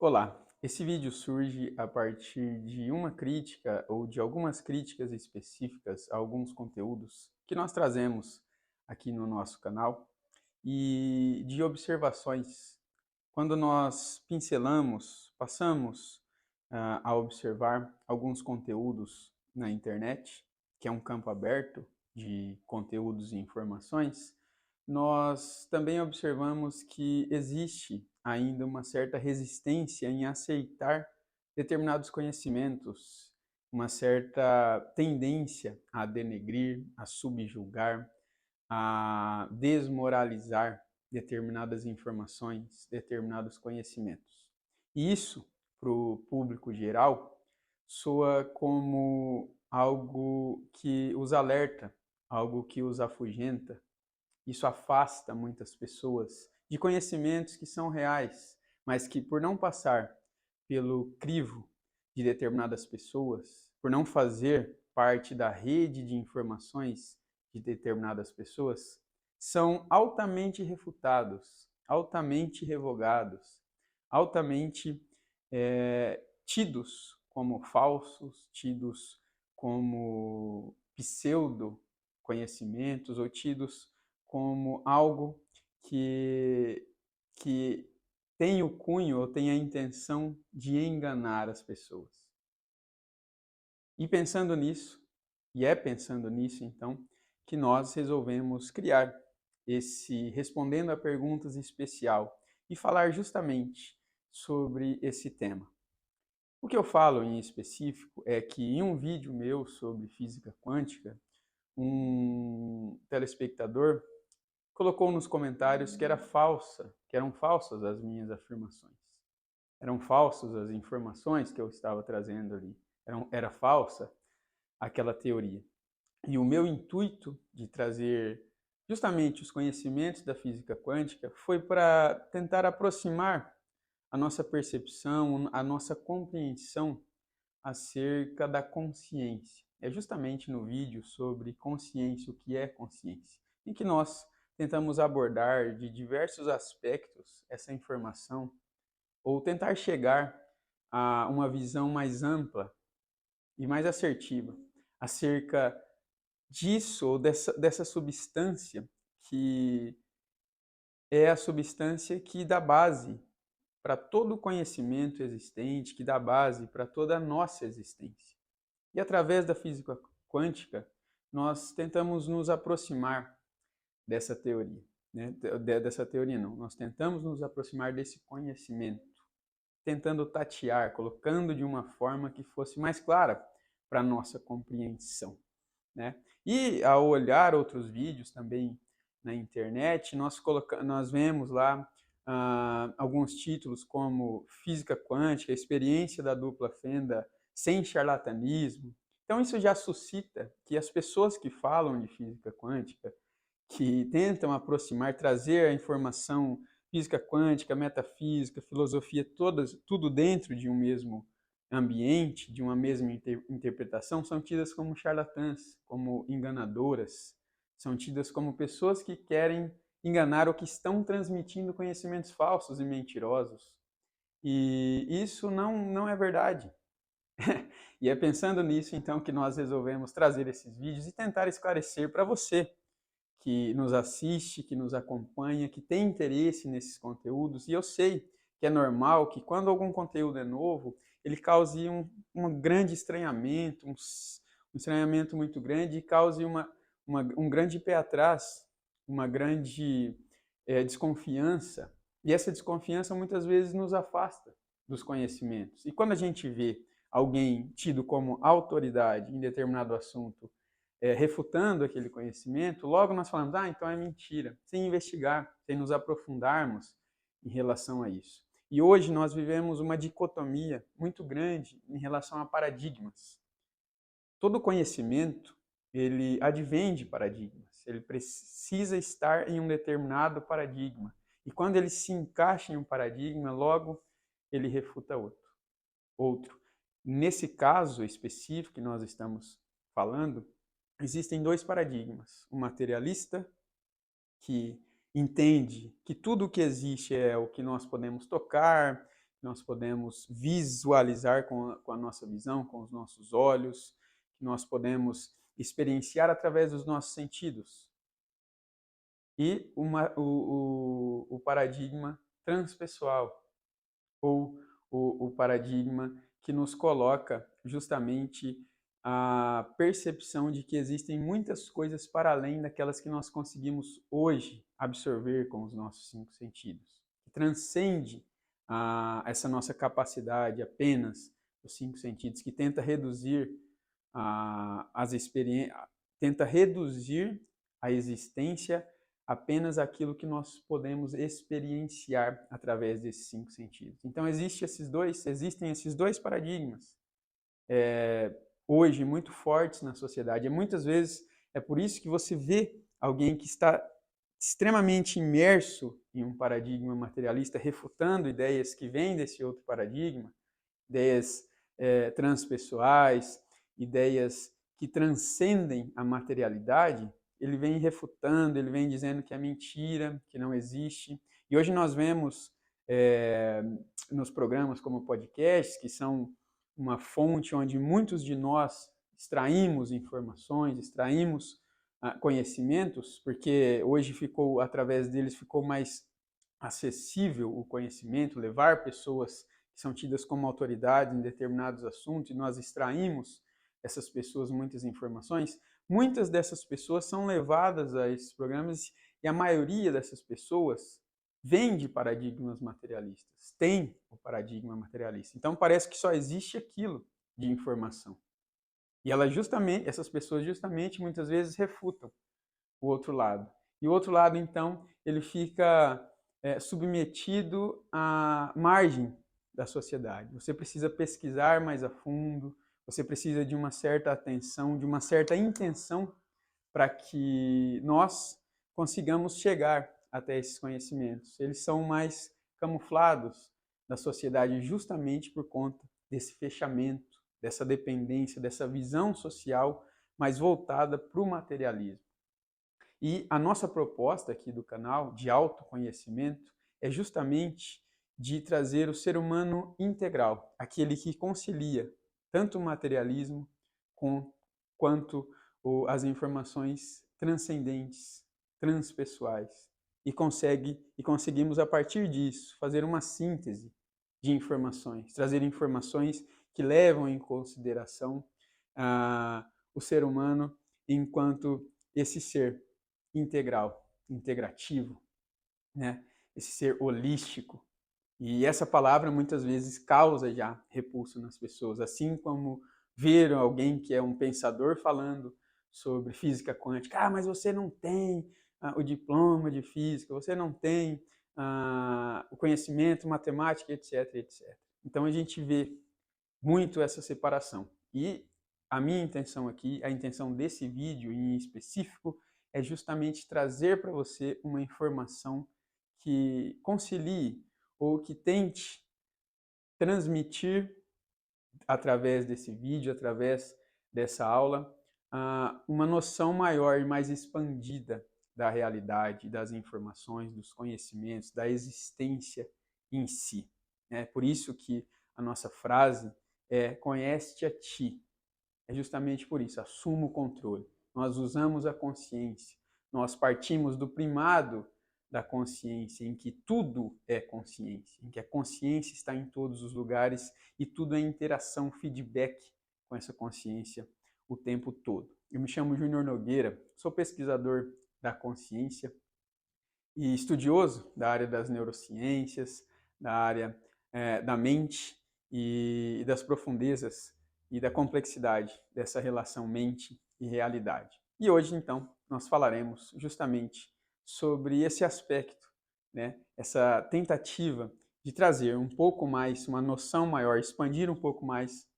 Olá, esse vídeo surge a partir de uma crítica ou de algumas críticas específicas a alguns conteúdos que nós trazemos aqui no nosso canal e de observações. Quando nós pincelamos, passamos a observar alguns conteúdos na internet, que é um campo aberto de conteúdos e informações, nós também observamos que existe ainda uma certa resistência em aceitar determinados conhecimentos, uma certa tendência a denegrir, a subjugar, a desmoralizar determinadas informações, determinados conhecimentos. E isso, para o público geral, soa como algo que os alerta, algo que os afugenta. Isso afasta muitas pessoas de conhecimentos que são reais, mas que por não passar pelo crivo de determinadas pessoas, por não fazer parte da rede de informações de determinadas pessoas, são altamente refutados, altamente revogados, altamente tidos como falsos, tidos como pseudo conhecimentos ou tidos como algo que tem o cunho ou tem a intenção de enganar as pessoas. E pensando nisso, e é pensando nisso então, que nós resolvemos criar esse Respondendo a Perguntas especial e falar justamente sobre esse tema. O que eu falo em específico é que em um vídeo meu sobre física quântica, um telespectador colocou nos comentários que eram falsas as minhas afirmações. Eram falsas as informações que eu estava trazendo ali. Era falsa aquela teoria. E o meu intuito de trazer justamente os conhecimentos da física quântica foi para tentar aproximar a nossa percepção, a nossa compreensão acerca da consciência. É justamente no vídeo sobre consciência, o que é consciência, em que nós tentamos abordar de diversos aspectos essa informação ou tentar chegar a uma visão mais ampla e mais assertiva acerca disso ou dessa substância que é a substância que dá base para todo o conhecimento existente, que dá base para toda a nossa existência. E através da física quântica, nós tentamos nos aproximar dessa teoria. Né? Dessa teoria não, nós tentamos nos aproximar desse conhecimento, tentando tatear, colocando de uma forma que fosse mais clara para a nossa compreensão. Né? E ao olhar outros vídeos também na internet, nós vemos lá alguns títulos como Física Quântica, Experiência da Dupla Fenda sem charlatanismo. Então isso já suscita que as pessoas que falam de física quântica, que tentam aproximar, trazer a informação física quântica, metafísica, filosofia, tudo dentro de um mesmo ambiente, de uma mesma interpretação, são tidas como charlatãs, como enganadoras, são tidas como pessoas que querem enganar ou que estão transmitindo conhecimentos falsos e mentirosos. E isso não é verdade. E é pensando nisso, então, que nós resolvemos trazer esses vídeos e tentar esclarecer para você que nos assiste, que nos acompanha, que tem interesse nesses conteúdos. E eu sei que é normal que quando algum conteúdo é novo, ele cause um grande estranhamento, um estranhamento muito grande e cause um grande pé atrás, uma grande desconfiança. E essa desconfiança muitas vezes nos afasta dos conhecimentos. E quando a gente vê alguém tido como autoridade em determinado assunto refutando aquele conhecimento, logo nós falamos, então é mentira, sem investigar, sem nos aprofundarmos em relação a isso. E hoje nós vivemos uma dicotomia muito grande em relação a paradigmas. Todo conhecimento, ele advém de paradigmas, ele precisa estar em um determinado paradigma. E quando ele se encaixa em um paradigma, logo ele refuta outro. Nesse caso específico que nós estamos falando, existem dois paradigmas. O materialista, que entende que tudo o que existe é o que nós podemos tocar, que nós podemos visualizar com a nossa visão, com os nossos olhos, que nós podemos experienciar através dos nossos sentidos. E o paradigma transpessoal, ou o paradigma que nos coloca justamente a percepção de que existem muitas coisas para além daquelas que nós conseguimos hoje absorver com os nossos 5 sentidos. Que transcende essa nossa capacidade apenas dos 5 sentidos, que tenta reduzir as experiências, tenta reduzir a existência apenas aquilo que nós podemos experienciar através desses 5 sentidos. Então existem esses dois paradigmas hoje muito fortes na sociedade. E muitas vezes é por isso que você vê alguém que está extremamente imerso em um paradigma materialista, refutando ideias que vêm desse outro paradigma, ideias transpessoais, ideias que transcendem a materialidade. Ele vem refutando, ele vem dizendo que é mentira, que não existe. E hoje nós vemos nos programas como podcasts, que são uma fonte onde muitos de nós extraímos informações, extraímos conhecimentos, porque hoje através deles ficou mais acessível o conhecimento, levar pessoas que são tidas como autoridade em determinados assuntos, e nós extraímos essas pessoas muitas informações. Muitas dessas pessoas são levadas a esses programas e a maioria dessas pessoas vem de paradigmas materialistas, tem o paradigma materialista. Então parece que só existe aquilo de informação. E essas pessoas justamente muitas vezes refutam o outro lado. E o outro lado, então, ele fica submetido à margem da sociedade. Você precisa pesquisar mais a fundo, você precisa de uma certa atenção, de uma certa intenção para que nós consigamos chegar até esses conhecimentos. Eles são mais camuflados da sociedade justamente por conta desse fechamento, dessa dependência, dessa visão social mais voltada para o materialismo. E a nossa proposta aqui do canal de autoconhecimento é justamente de trazer o ser humano integral, aquele que concilia tanto o materialismo quanto as informações transcendentes, transpessoais. E conseguimos, a partir disso, fazer uma síntese de informações, trazer informações que levam em consideração o ser humano enquanto esse ser integral, integrativo, né? Esse ser holístico. E essa palavra muitas vezes causa já repulso nas pessoas, assim como ver alguém que é um pensador falando sobre física quântica. Mas você não tem o diploma de física, você não tem o conhecimento matemático, etc, etc. Então a gente vê muito essa separação. E a minha intenção aqui, a intenção desse vídeo em específico, é justamente trazer para você uma informação que concilie ou que tente transmitir através desse vídeo, através dessa aula, uma noção maior e mais expandida da realidade, das informações, dos conhecimentos, da existência em si. É por isso que a nossa frase é conhece-te a ti. É justamente por isso, assuma o controle. Nós usamos a consciência, nós partimos do primado da consciência, em que tudo é consciência, em que a consciência está em todos os lugares e tudo é interação, feedback com essa consciência o tempo todo. Eu me chamo Júnior Nogueira, sou pesquisador da consciência e estudioso da área das neurociências, da área da mente e das profundezas e da complexidade dessa relação mente e realidade. E hoje, então, nós falaremos justamente sobre esse aspecto, né? Essa tentativa de trazer um pouco mais, uma noção maior, expandir um pouco mais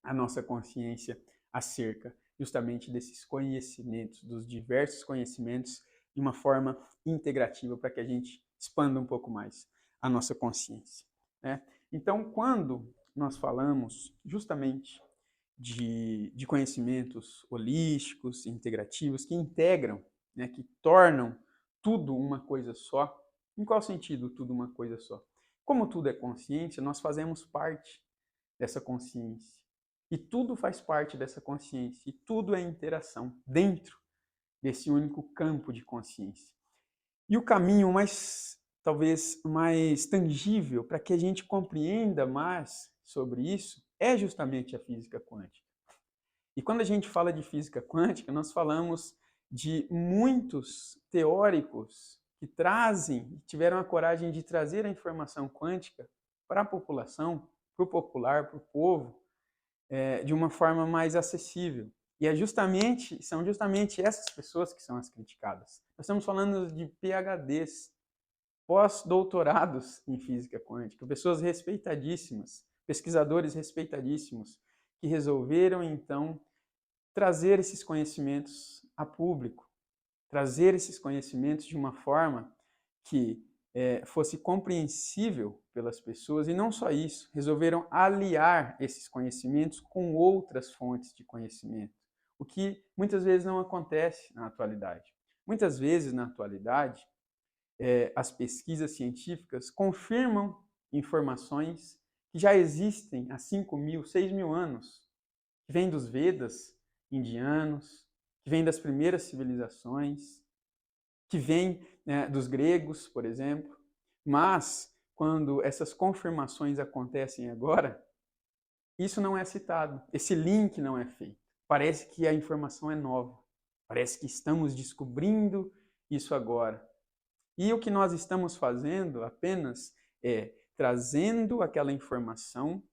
a nossa consciência acerca justamente desses conhecimentos, dos diversos conhecimentos, de uma forma integrativa para que a gente expanda um pouco mais a nossa consciência, né? Então, quando nós falamos justamente de conhecimentos holísticos, integrativos, que integram, né, que tornam tudo uma coisa só. Em qual sentido tudo uma coisa só? Como tudo é consciência, nós fazemos parte dessa consciência. E tudo faz parte dessa consciência. E tudo é interação dentro desse único campo de consciência. E o caminho mais, talvez, mais tangível para que a gente compreenda mais sobre isso é justamente a física quântica. E quando a gente fala de física quântica, nós falamos de muitos teóricos que tiveram a coragem de trazer a informação quântica para a população, para o popular, para o povo, de uma forma mais acessível. E são justamente essas pessoas que são as criticadas. Nós estamos falando de PhDs, pós-doutorados em física quântica, pessoas respeitadíssimas, pesquisadores respeitadíssimos, que resolveram, então, trazer esses conhecimentos a público, trazer esses conhecimentos de uma forma que fosse compreensível pelas pessoas, e não só isso, resolveram aliar esses conhecimentos com outras fontes de conhecimento, o que muitas vezes não acontece na atualidade. Muitas vezes, na atualidade, as pesquisas científicas confirmam informações que já existem há 5.000, 6.000 anos, que vêm dos Vedas indianos, que vêm das primeiras civilizações, que vêm dos gregos, por exemplo. Mas, quando essas confirmações acontecem agora, isso não é citado, esse link não é feito. Parece que a informação é nova, parece que estamos descobrindo isso agora. E o que nós estamos fazendo apenas é trazendo aquela informação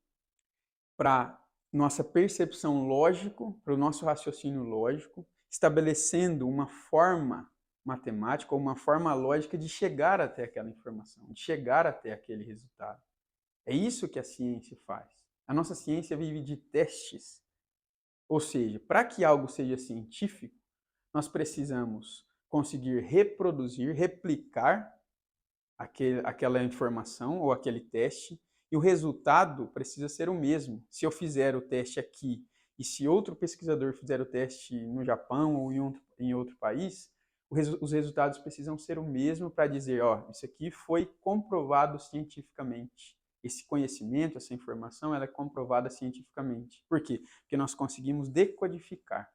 para nossa percepção lógica, para o nosso raciocínio lógico, estabelecendo uma forma matemática ou uma forma lógica de chegar até aquela informação, de chegar até aquele resultado. É isso que a ciência faz. A nossa ciência vive de testes. Ou seja, para que algo seja científico, nós precisamos conseguir reproduzir, replicar aquela informação ou aquele teste, e o resultado precisa ser o mesmo. Se eu fizer o teste aqui e se outro pesquisador fizer o teste no Japão ou em outro país, os resultados precisam ser o mesmo para dizer, ó, isso aqui foi comprovado cientificamente. Esse conhecimento, essa informação, ela é comprovada cientificamente. Por quê? Porque nós conseguimos decodificar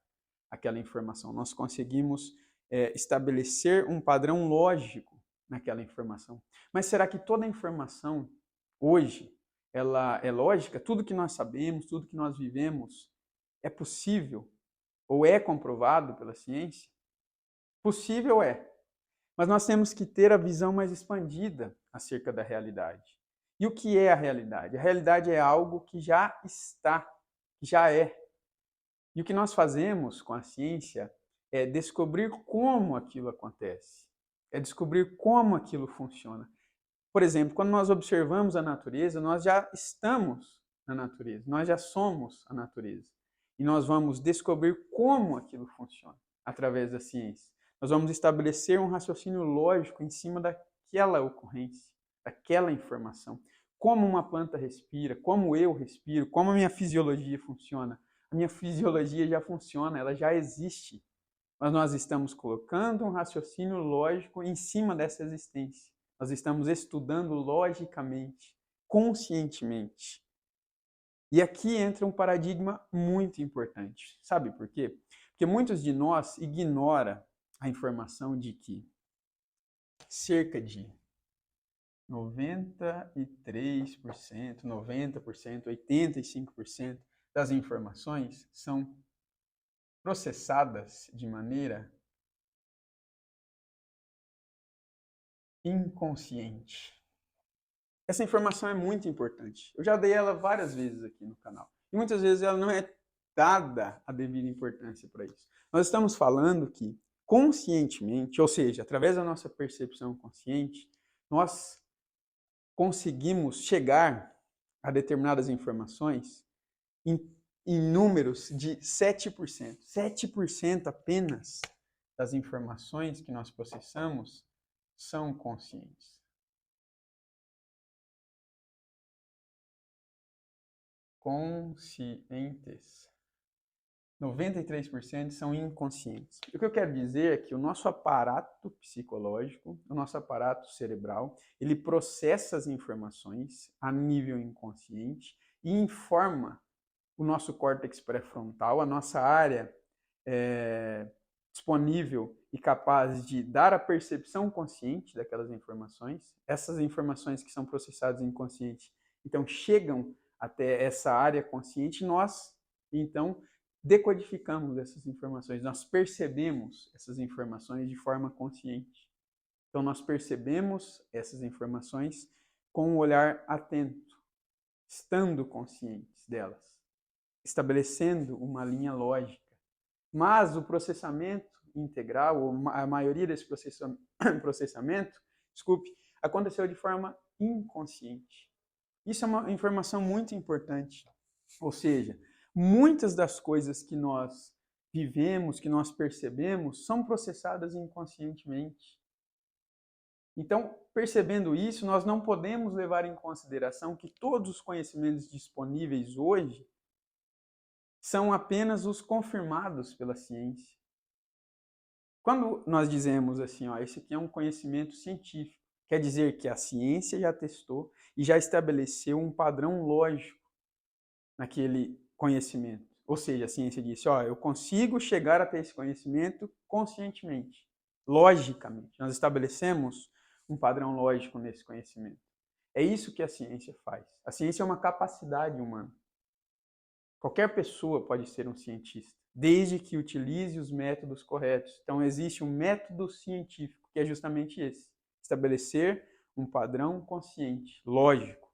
aquela informação, nós conseguimos estabelecer um padrão lógico naquela informação. Mas será que toda a informação hoje ela é lógica? Tudo que nós sabemos, tudo que nós vivemos é possível ou é comprovado pela ciência? Possível é. Mas nós temos que ter a visão mais expandida acerca da realidade. E o que é a realidade? A realidade é algo que já está, que já é. E o que nós fazemos com a ciência é descobrir como aquilo acontece, é descobrir como aquilo funciona. Por exemplo, quando nós observamos a natureza, nós já estamos na natureza, nós já somos a natureza. E nós vamos descobrir como aquilo funciona através da ciência. Nós vamos estabelecer um raciocínio lógico em cima daquela ocorrência, daquela informação. Como uma planta respira, como eu respiro, como a minha fisiologia funciona. A minha fisiologia já funciona, ela já existe. Mas nós estamos colocando um raciocínio lógico em cima dessa existência. Nós estamos estudando logicamente, conscientemente. E aqui entra um paradigma muito importante. Sabe por quê? Porque muitos de nós ignoram a informação de que cerca de 93%, 90%, 85% das informações são processadas de maneira inconsciente. Essa informação é muito importante. Eu já dei ela várias vezes aqui no canal. E muitas vezes ela não é dada a devida importância para isso. Nós estamos falando que conscientemente, ou seja, através da nossa percepção consciente, nós conseguimos chegar a determinadas informações em números de 7%. 7% apenas das informações que nós processamos são conscientes. Conscientes. 93% são inconscientes. O que eu quero dizer é que o nosso aparato psicológico, o nosso aparato cerebral, ele processa as informações a nível inconsciente e informa o nosso córtex pré-frontal, a nossa área disponível e capaz de dar a percepção consciente daquelas informações. Essas informações que são processadas inconsciente, então chegam até essa área consciente e nós, então, decodificamos essas informações, nós percebemos essas informações de forma consciente. Então, nós percebemos essas informações com um olhar atento, estando conscientes delas, estabelecendo uma linha lógica. Mas o processamento integral, ou a maioria desse processamento, aconteceu de forma inconsciente. Isso é uma informação muito importante. Ou seja, muitas das coisas que nós vivemos, que nós percebemos, são processadas inconscientemente. Então, percebendo isso, nós não podemos levar em consideração que todos os conhecimentos disponíveis hoje são apenas os confirmados pela ciência. Quando nós dizemos assim, ó, esse aqui é um conhecimento científico, quer dizer que a ciência já testou e já estabeleceu um padrão lógico naquele conhecimento. Ou seja, a ciência disse, ó, eu consigo chegar até esse conhecimento conscientemente, logicamente. Nós estabelecemos um padrão lógico nesse conhecimento. É isso que a ciência faz. A ciência é uma capacidade humana. Qualquer pessoa pode ser um cientista, desde que utilize os métodos corretos. Então, existe um método científico, que é justamente esse: estabelecer um padrão consciente, lógico,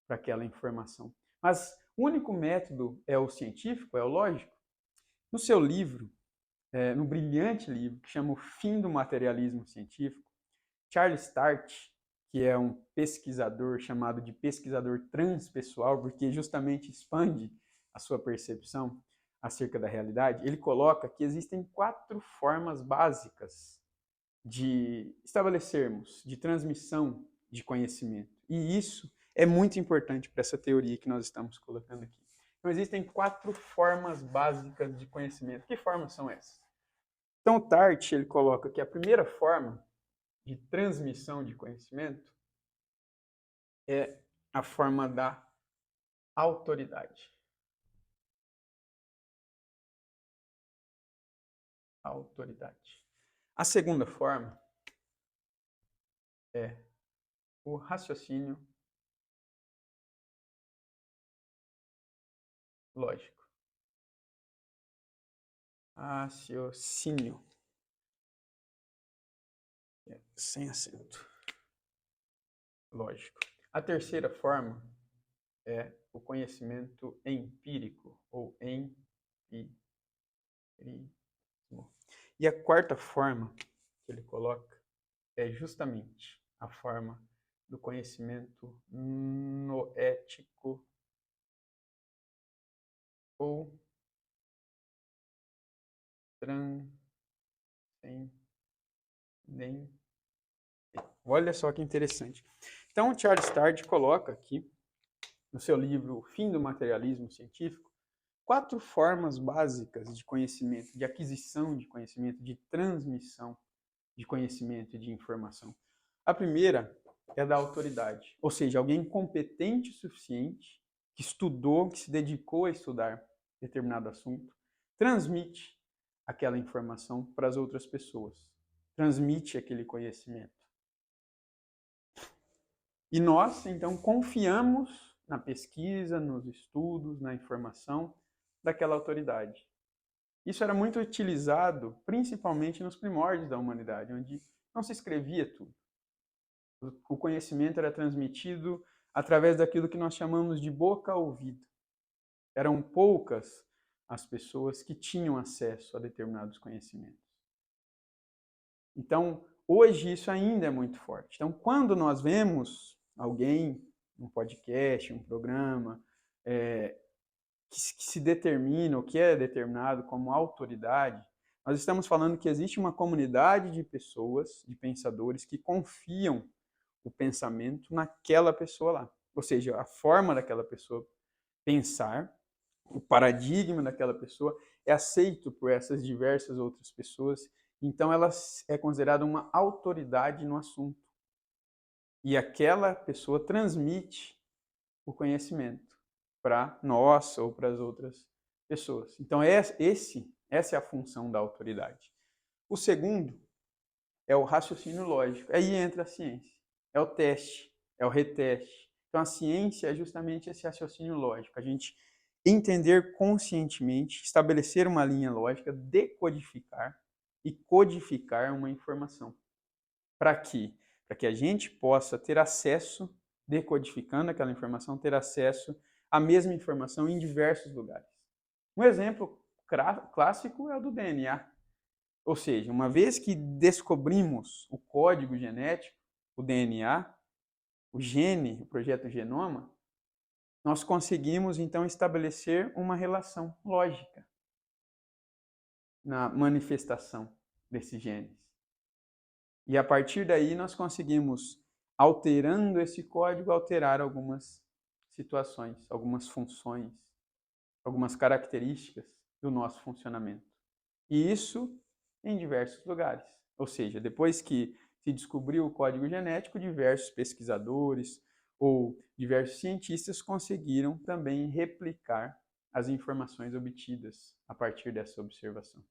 para aquela informação. Mas o único método é o científico, é o lógico? No seu livro, no brilhante livro que chama O Fim do Materialismo Científico, Charles Start, que é um pesquisador chamado de pesquisador transpessoal, porque justamente expande a sua percepção acerca da realidade, ele coloca que existem 4 formas básicas de estabelecermos, de transmissão de conhecimento. E isso é muito importante para essa teoria que nós estamos colocando aqui. Então, existem 4 formas básicas de conhecimento. Que formas são essas? Então, o Tart, ele coloca que a primeira forma de transmissão de conhecimento é a forma da autoridade. Autoridade. A segunda forma é o raciocínio lógico. Raciocínio. Sem acento. Lógico. A terceira forma é o conhecimento empírico, ou empirismo. E a quarta forma que ele coloca é justamente a forma do conhecimento noético ou transcendente. Olha só que interessante. Então, o Charles Start coloca aqui, no seu livro O Fim do Materialismo Científico, 4 formas básicas de conhecimento, de aquisição de conhecimento, de transmissão de conhecimento e de informação. A primeira é a da autoridade, ou seja, alguém competente o suficiente, que estudou, que se dedicou a estudar determinado assunto, transmite aquela informação para as outras pessoas, transmite aquele conhecimento. E nós, então, confiamos na pesquisa, nos estudos, na informação daquela autoridade. Isso era muito utilizado, principalmente nos primórdios da humanidade, onde não se escrevia tudo. O conhecimento era transmitido através daquilo que nós chamamos de boca a ouvido. Eram poucas as pessoas que tinham acesso a determinados conhecimentos. Então, hoje isso ainda é muito forte. Então, quando nós vemos alguém, um podcast, um programa, que se determina, o que é determinado como autoridade, nós estamos falando que existe uma comunidade de pessoas, de pensadores, que confiam o pensamento naquela pessoa lá. Ou seja, a forma daquela pessoa pensar, o paradigma daquela pessoa é aceito por essas diversas outras pessoas, então ela é considerada uma autoridade no assunto. E aquela pessoa transmite o conhecimento para nós ou para as outras pessoas. Então essa é a função da autoridade. O segundo é o raciocínio lógico. Aí entra a ciência. É o teste, é o reteste. Então a ciência é justamente esse raciocínio lógico. A gente entender conscientemente, estabelecer uma linha lógica, decodificar e codificar uma informação. Para quê? Para que a gente possa ter acesso, decodificando aquela informação, ter acesso à mesma informação em diversos lugares. Um exemplo clássico é o do DNA. Ou seja, uma vez que descobrimos o código genético, o DNA, o gene, o projeto Genoma, nós conseguimos então estabelecer uma relação lógica na manifestação desses genes. E a partir daí nós conseguimos, alterando esse código, alterar algumas situações, algumas funções, algumas características do nosso funcionamento. E isso em diversos lugares. Ou seja, depois que se descobriu o código genético, diversos pesquisadores ou diversos cientistas conseguiram também replicar as informações obtidas a partir dessa observação,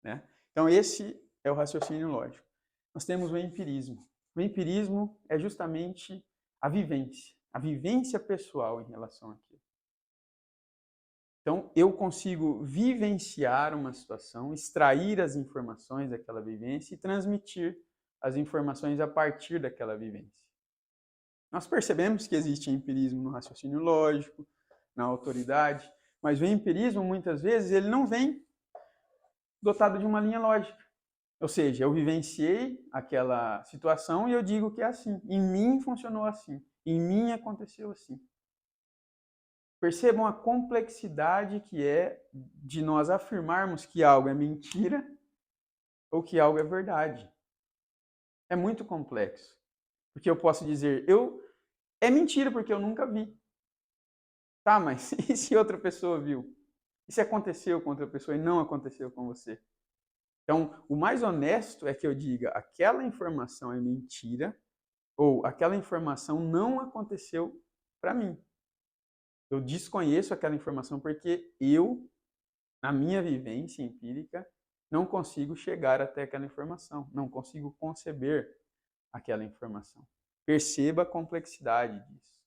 né? Então esse é o raciocínio lógico. Nós temos o empirismo. O empirismo é justamente a vivência pessoal em relação àquilo. Então, eu consigo vivenciar uma situação, extrair as informações daquela vivência e transmitir as informações a partir daquela vivência. Nós percebemos que existe empirismo no raciocínio lógico, na autoridade, mas o empirismo, muitas vezes, ele não vem dotado de uma linha lógica. Ou seja, eu vivenciei aquela situação e eu digo que é assim. Em mim funcionou assim. Em mim aconteceu assim. Percebam a complexidade que é de nós afirmarmos que algo é mentira ou que algo é verdade. É muito complexo. Porque eu posso dizer, é mentira porque eu nunca vi. Tá, mas e se outra pessoa viu? E se aconteceu com outra pessoa e não aconteceu com você? Então, o mais honesto é que eu diga, aquela informação é mentira ou aquela informação não aconteceu para mim. Eu desconheço aquela informação porque eu, na minha vivência empírica, não consigo chegar até aquela informação, não consigo conceber aquela informação. Perceba a complexidade disso,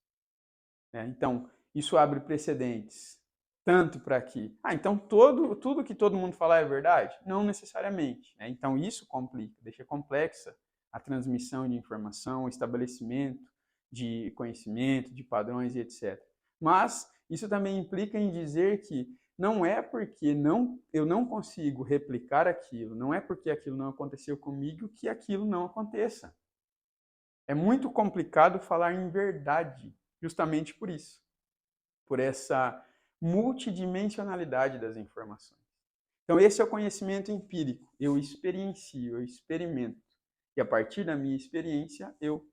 né? Então, isso abre precedentes tanto para que, então tudo que todo mundo falar é verdade? Não necessariamente, né? Então isso complica, deixa complexa a transmissão de informação, o estabelecimento de conhecimento, de padrões e etc. Mas isso também implica em dizer que não é porque eu não consigo replicar aquilo, não é porque aquilo não aconteceu comigo que aquilo não aconteça. É muito complicado falar em verdade, justamente por isso, por essa multidimensionalidade das informações. Então esse é o conhecimento empírico. Eu experiencio, eu experimento. E a partir da minha experiência, eu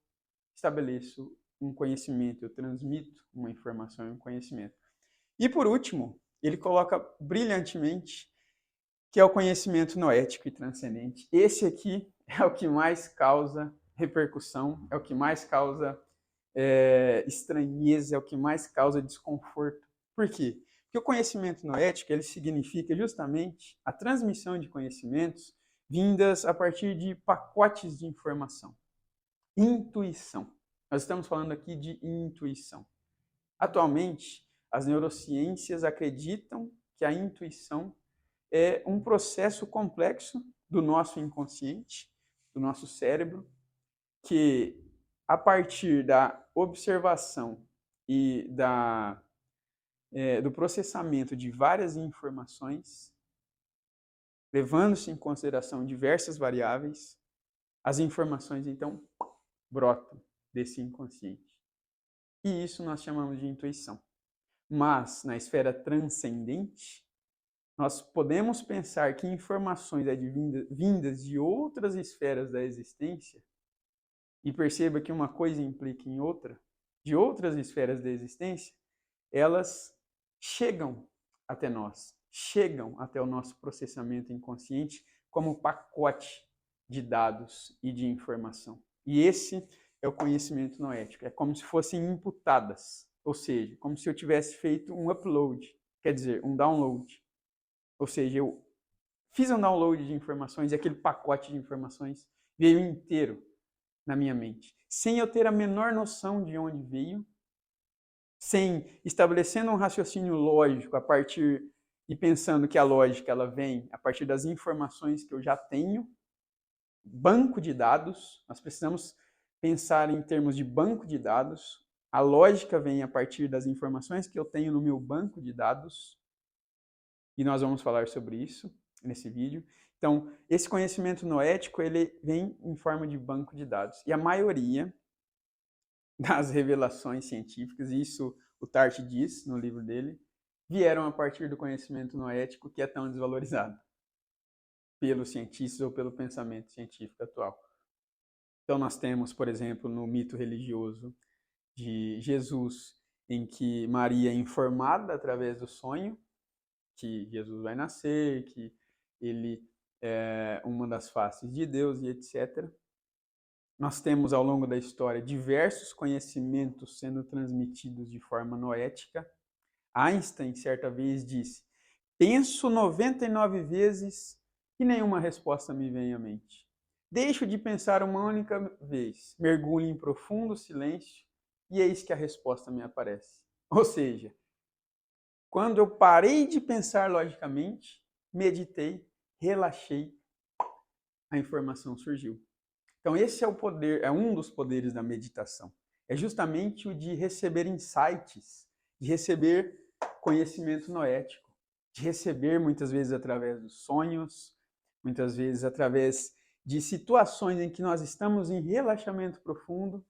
estabeleço um conhecimento, eu transmito uma informação e um conhecimento. E por último, ele coloca brilhantemente que é o conhecimento noético e transcendente. Esse aqui é o que mais causa repercussão, é o que mais causa estranheza, é o que mais causa desconforto. Por quê? Porque o conhecimento noético ele significa justamente a transmissão de conhecimentos vindas a partir de pacotes de informação. Intuição. Nós estamos falando aqui de intuição. Atualmente, as neurociências acreditam que a intuição é um processo complexo do nosso inconsciente, do nosso cérebro, que a partir da observação e do processamento de várias informações, levando-se em consideração diversas variáveis, as informações então brotam desse inconsciente. E isso nós chamamos de intuição. Mas na esfera transcendente, nós podemos pensar que informações vindas de outras esferas da existência, e perceba que uma coisa implica em outra, de outras esferas da existência, elas chegam até nós, chegam até o nosso processamento inconsciente como pacote de dados e de informação. E esse é o conhecimento noético. É como se fossem imputadas, ou seja, como se eu tivesse feito um upload, quer dizer, um download. Ou seja, eu fiz um download de informações e aquele pacote de informações veio inteiro na minha mente, sem eu ter a menor noção de onde veio, sem estabelecendo um raciocínio lógico a partir e pensando que a lógica ela vem a partir das informações que eu já tenho. Banco de dados, nós precisamos pensar em termos de banco de dados. A lógica vem a partir das informações que eu tenho no meu banco de dados, e nós vamos falar sobre isso nesse vídeo. Então, esse conhecimento noético, ele vem em forma de banco de dados. E a maioria das revelações científicas, e isso o Tarty diz no livro dele, vieram a partir do conhecimento noético que é tão desvalorizado pelos cientistas ou pelo pensamento científico atual. Então nós temos, por exemplo, no mito religioso de Jesus, em que Maria é informada através do sonho que Jesus vai nascer, que ele é uma das faces de Deus e etc. Nós temos ao longo da história diversos conhecimentos sendo transmitidos de forma noética. Einstein, certa vez, disse: penso 99 vezes e nenhuma resposta me vem à mente. Deixo de pensar uma única vez, mergulho em profundo silêncio e eis que a resposta me aparece. Ou seja, quando eu parei de pensar logicamente, meditei, relaxei, a informação surgiu. Então esse é o poder, é um dos poderes da meditação. É justamente o de receber insights, de receber conhecimento noético, de receber muitas vezes através dos sonhos, muitas vezes através de situações em que nós estamos em relaxamento profundo,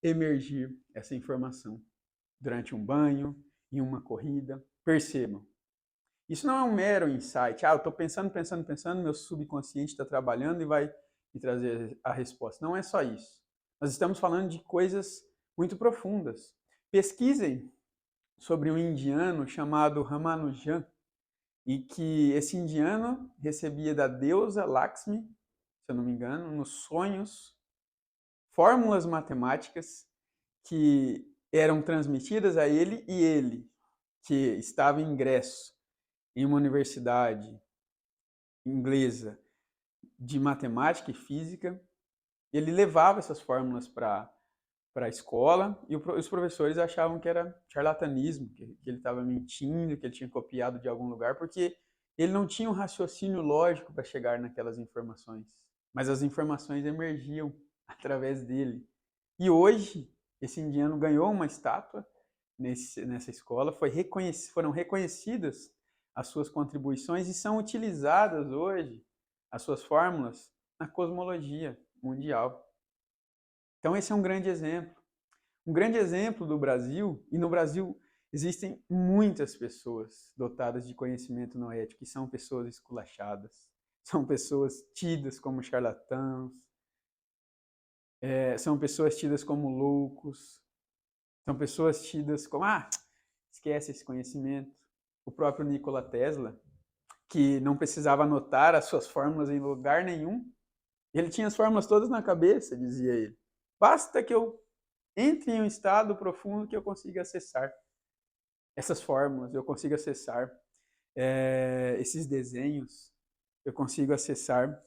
emergir essa informação durante um banho, em uma corrida. Percebam, isso não é um mero insight. Eu estou pensando, meu subconsciente está trabalhando e vai me trazer a resposta. Não é só isso. Nós estamos falando de coisas muito profundas. Pesquisem sobre um indiano chamado Ramanujan, e que esse indiano recebia da deusa Lakshmi, se eu não me engano, nos sonhos, fórmulas matemáticas que eram transmitidas a ele, e ele, que estava em ingresso em uma universidade inglesa de matemática e física, ele levava essas fórmulas para a escola e os professores achavam que era charlatanismo, que ele estava mentindo, que ele tinha copiado de algum lugar, porque ele não tinha um raciocínio lógico para chegar naquelas informações. Mas as informações emergiam através dele. E hoje, esse indiano ganhou uma estátua nessa escola, foram reconhecidas as suas contribuições e são utilizadas hoje, as suas fórmulas, na cosmologia mundial. Então esse é um grande exemplo. Um grande exemplo do Brasil, e no Brasil existem muitas pessoas dotadas de conhecimento noético, que são pessoas esculachadas, são pessoas tidas como charlatãos, são pessoas tidas como loucos, são pessoas tidas como, esquece esse conhecimento. O próprio Nikola Tesla, que não precisava anotar as suas fórmulas em lugar nenhum, ele tinha as fórmulas todas na cabeça, dizia ele. Basta que eu entre em um estado profundo que eu consiga acessar essas fórmulas, eu consigo acessar esses desenhos, eu consigo acessar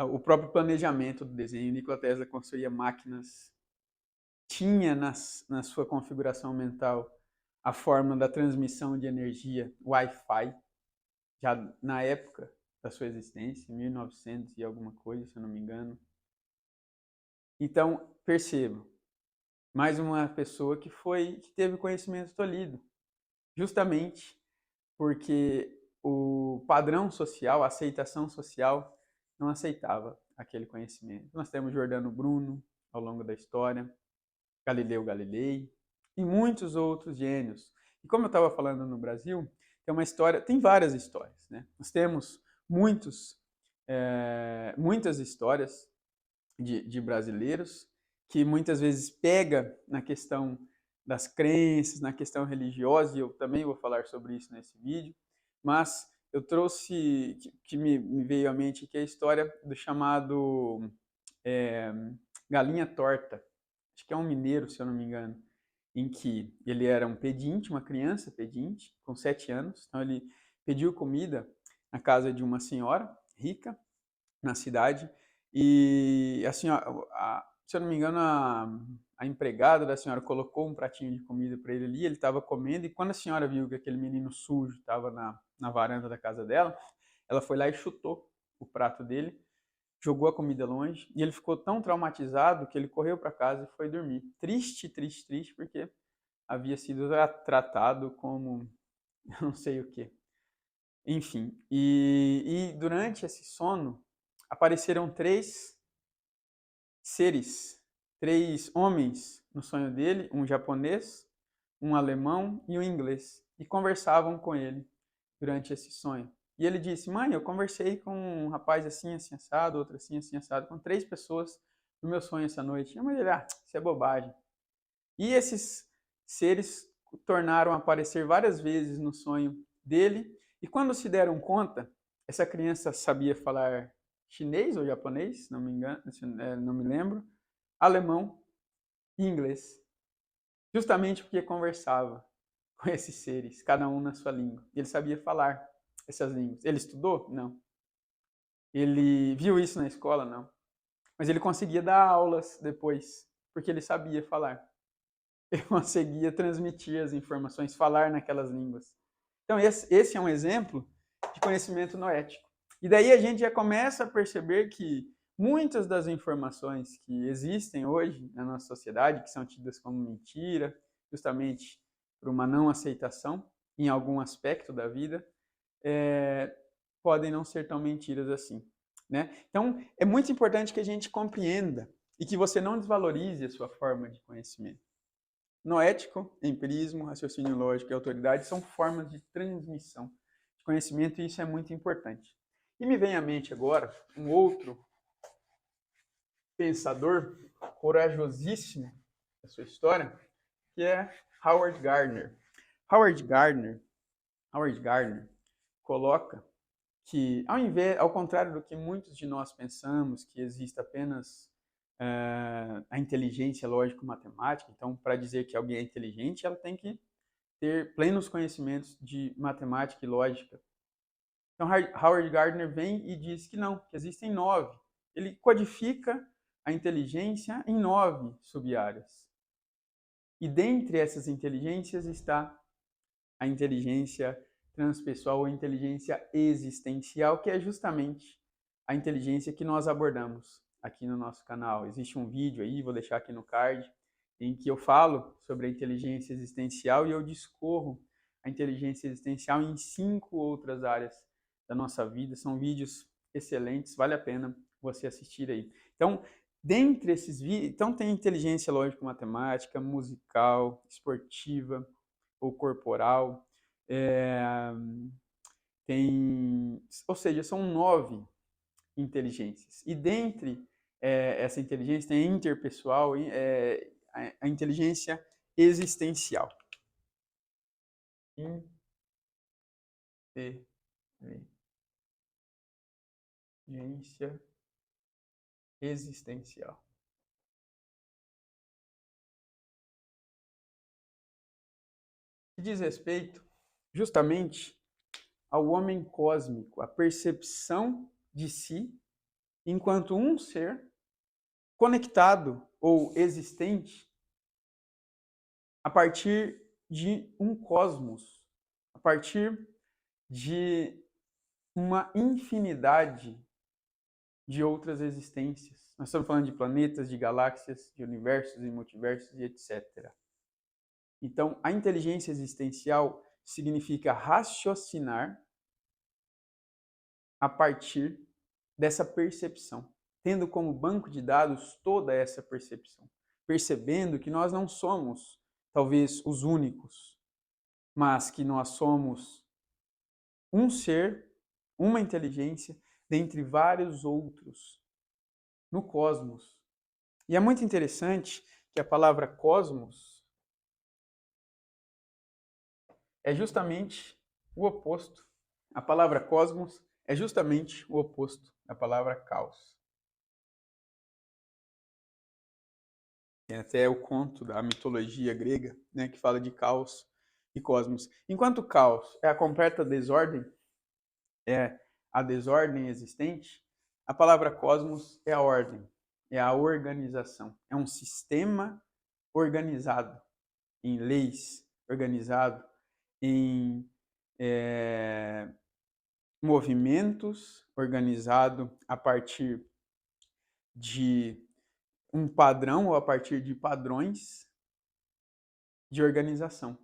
o próprio planejamento do desenho. Nikola Tesla construía máquinas, tinha na sua configuração mental a forma da transmissão de energia Wi-Fi, já na época da sua existência, 1900 e alguma coisa, se eu não me engano. Então, perceba, mais uma pessoa que teve conhecimento tolhido, justamente porque o padrão social, a aceitação social, não aceitava aquele conhecimento. Nós temos Giordano Bruno ao longo da história, Galileu Galilei e muitos outros gênios. E como eu estava falando no Brasil, tem várias histórias, né? Nós temos muitas histórias de brasileiros que muitas vezes pega na questão das crenças, na questão religiosa, e eu também vou falar sobre isso nesse vídeo, mas eu trouxe, que me veio à mente, que é a história do chamado Galinha Torta. Acho que é um mineiro, se eu não me engano, em que ele era um pedinte, uma criança pedinte, com 7 anos. Então ele pediu comida na casa de uma senhora rica na cidade e a senhora, se eu não me engano, a empregada da senhora colocou um pratinho de comida para ele ali, ele estava comendo e quando a senhora viu que aquele menino sujo estava na varanda da casa dela, ela foi lá e chutou o prato dele, jogou a comida longe e ele ficou tão traumatizado que ele correu para casa e foi dormir. Triste, triste, triste, porque havia sido tratado como não sei o que. Enfim, e durante esse sono apareceram 3 seres, 3 homens no sonho dele, um japonês, um alemão e um inglês, e conversavam com ele durante esse sonho. E ele disse: mãe, eu conversei com um rapaz assim, assim, assado, outro assim, assim, assado, com 3 pessoas no meu sonho essa noite. E a mãe dele: isso é bobagem. E esses seres tornaram a aparecer várias vezes no sonho dele, e quando se deram conta, essa criança sabia falar chinês ou japonês, não me engano, não me lembro, alemão e inglês, justamente porque conversava com esses seres, cada um na sua língua. Ele sabia falar essas línguas. Ele estudou? Não. Ele viu isso na escola? Não. Mas ele conseguia dar aulas depois, porque ele sabia falar. Ele conseguia transmitir as informações, falar naquelas línguas. Então, esse é um exemplo de conhecimento noético. E daí a gente já começa a perceber que muitas das informações que existem hoje na nossa sociedade, que são tidas como mentira, justamente por uma não aceitação em algum aspecto da vida, podem não ser tão mentiras assim. Né? Então, é muito importante que a gente compreenda e que você não desvalorize a sua forma de conhecimento. Noético, empirismo, raciocínio lógico e autoridade são formas de transmissão de conhecimento e isso é muito importante. E me vem à mente agora um outro pensador corajosíssimo da sua história, que é Howard Gardner. Howard Gardner coloca que, ao contrário do que muitos de nós pensamos, que existe apenas a inteligência lógico-matemática. Então, para dizer que alguém é inteligente, ela tem que ter plenos conhecimentos de matemática e lógica. Então, Howard Gardner vem e diz que não, que existem 9. Ele codifica a inteligência em 9 sub-áreas. E dentre essas inteligências está a inteligência transpessoal ou inteligência existencial, que é justamente a inteligência que nós abordamos aqui no nosso canal. Existe um vídeo aí, vou deixar aqui no card, em que eu falo sobre a inteligência existencial e eu discorro a inteligência existencial em 5 outras áreas da nossa vida. São vídeos excelentes, vale a pena você assistir aí. Então, dentre esses vídeos, então tem inteligência lógico-matemática, musical, esportiva ou corporal, ou seja, são 9 inteligências. E dentre essa inteligência tem a interpessoal, a inteligência existencial. Inteligência existencial. Que diz respeito justamente ao homem cósmico, a percepção de si enquanto um ser conectado ou existente a partir de um cosmos, a partir de uma infinidade de outras existências. Nós estamos falando de planetas, de galáxias, de universos e multiversos e etc. Então, a inteligência existencial significa raciocinar a partir dessa percepção, tendo como banco de dados toda essa percepção, percebendo que nós não somos, talvez, os únicos, mas que nós somos um ser, uma inteligência, dentre vários outros no cosmos. E é muito interessante que a palavra cosmos é justamente o oposto. A palavra cosmos é justamente o oposto da palavra caos. Tem até o conto da mitologia grega, né, que fala de caos e cosmos. Enquanto caos é a completa desordem, é a desordem existente, a palavra cosmos é a ordem, é a organização, é um sistema organizado em leis, organizado em movimentos, organizado a partir de um padrão ou a partir de padrões de organização.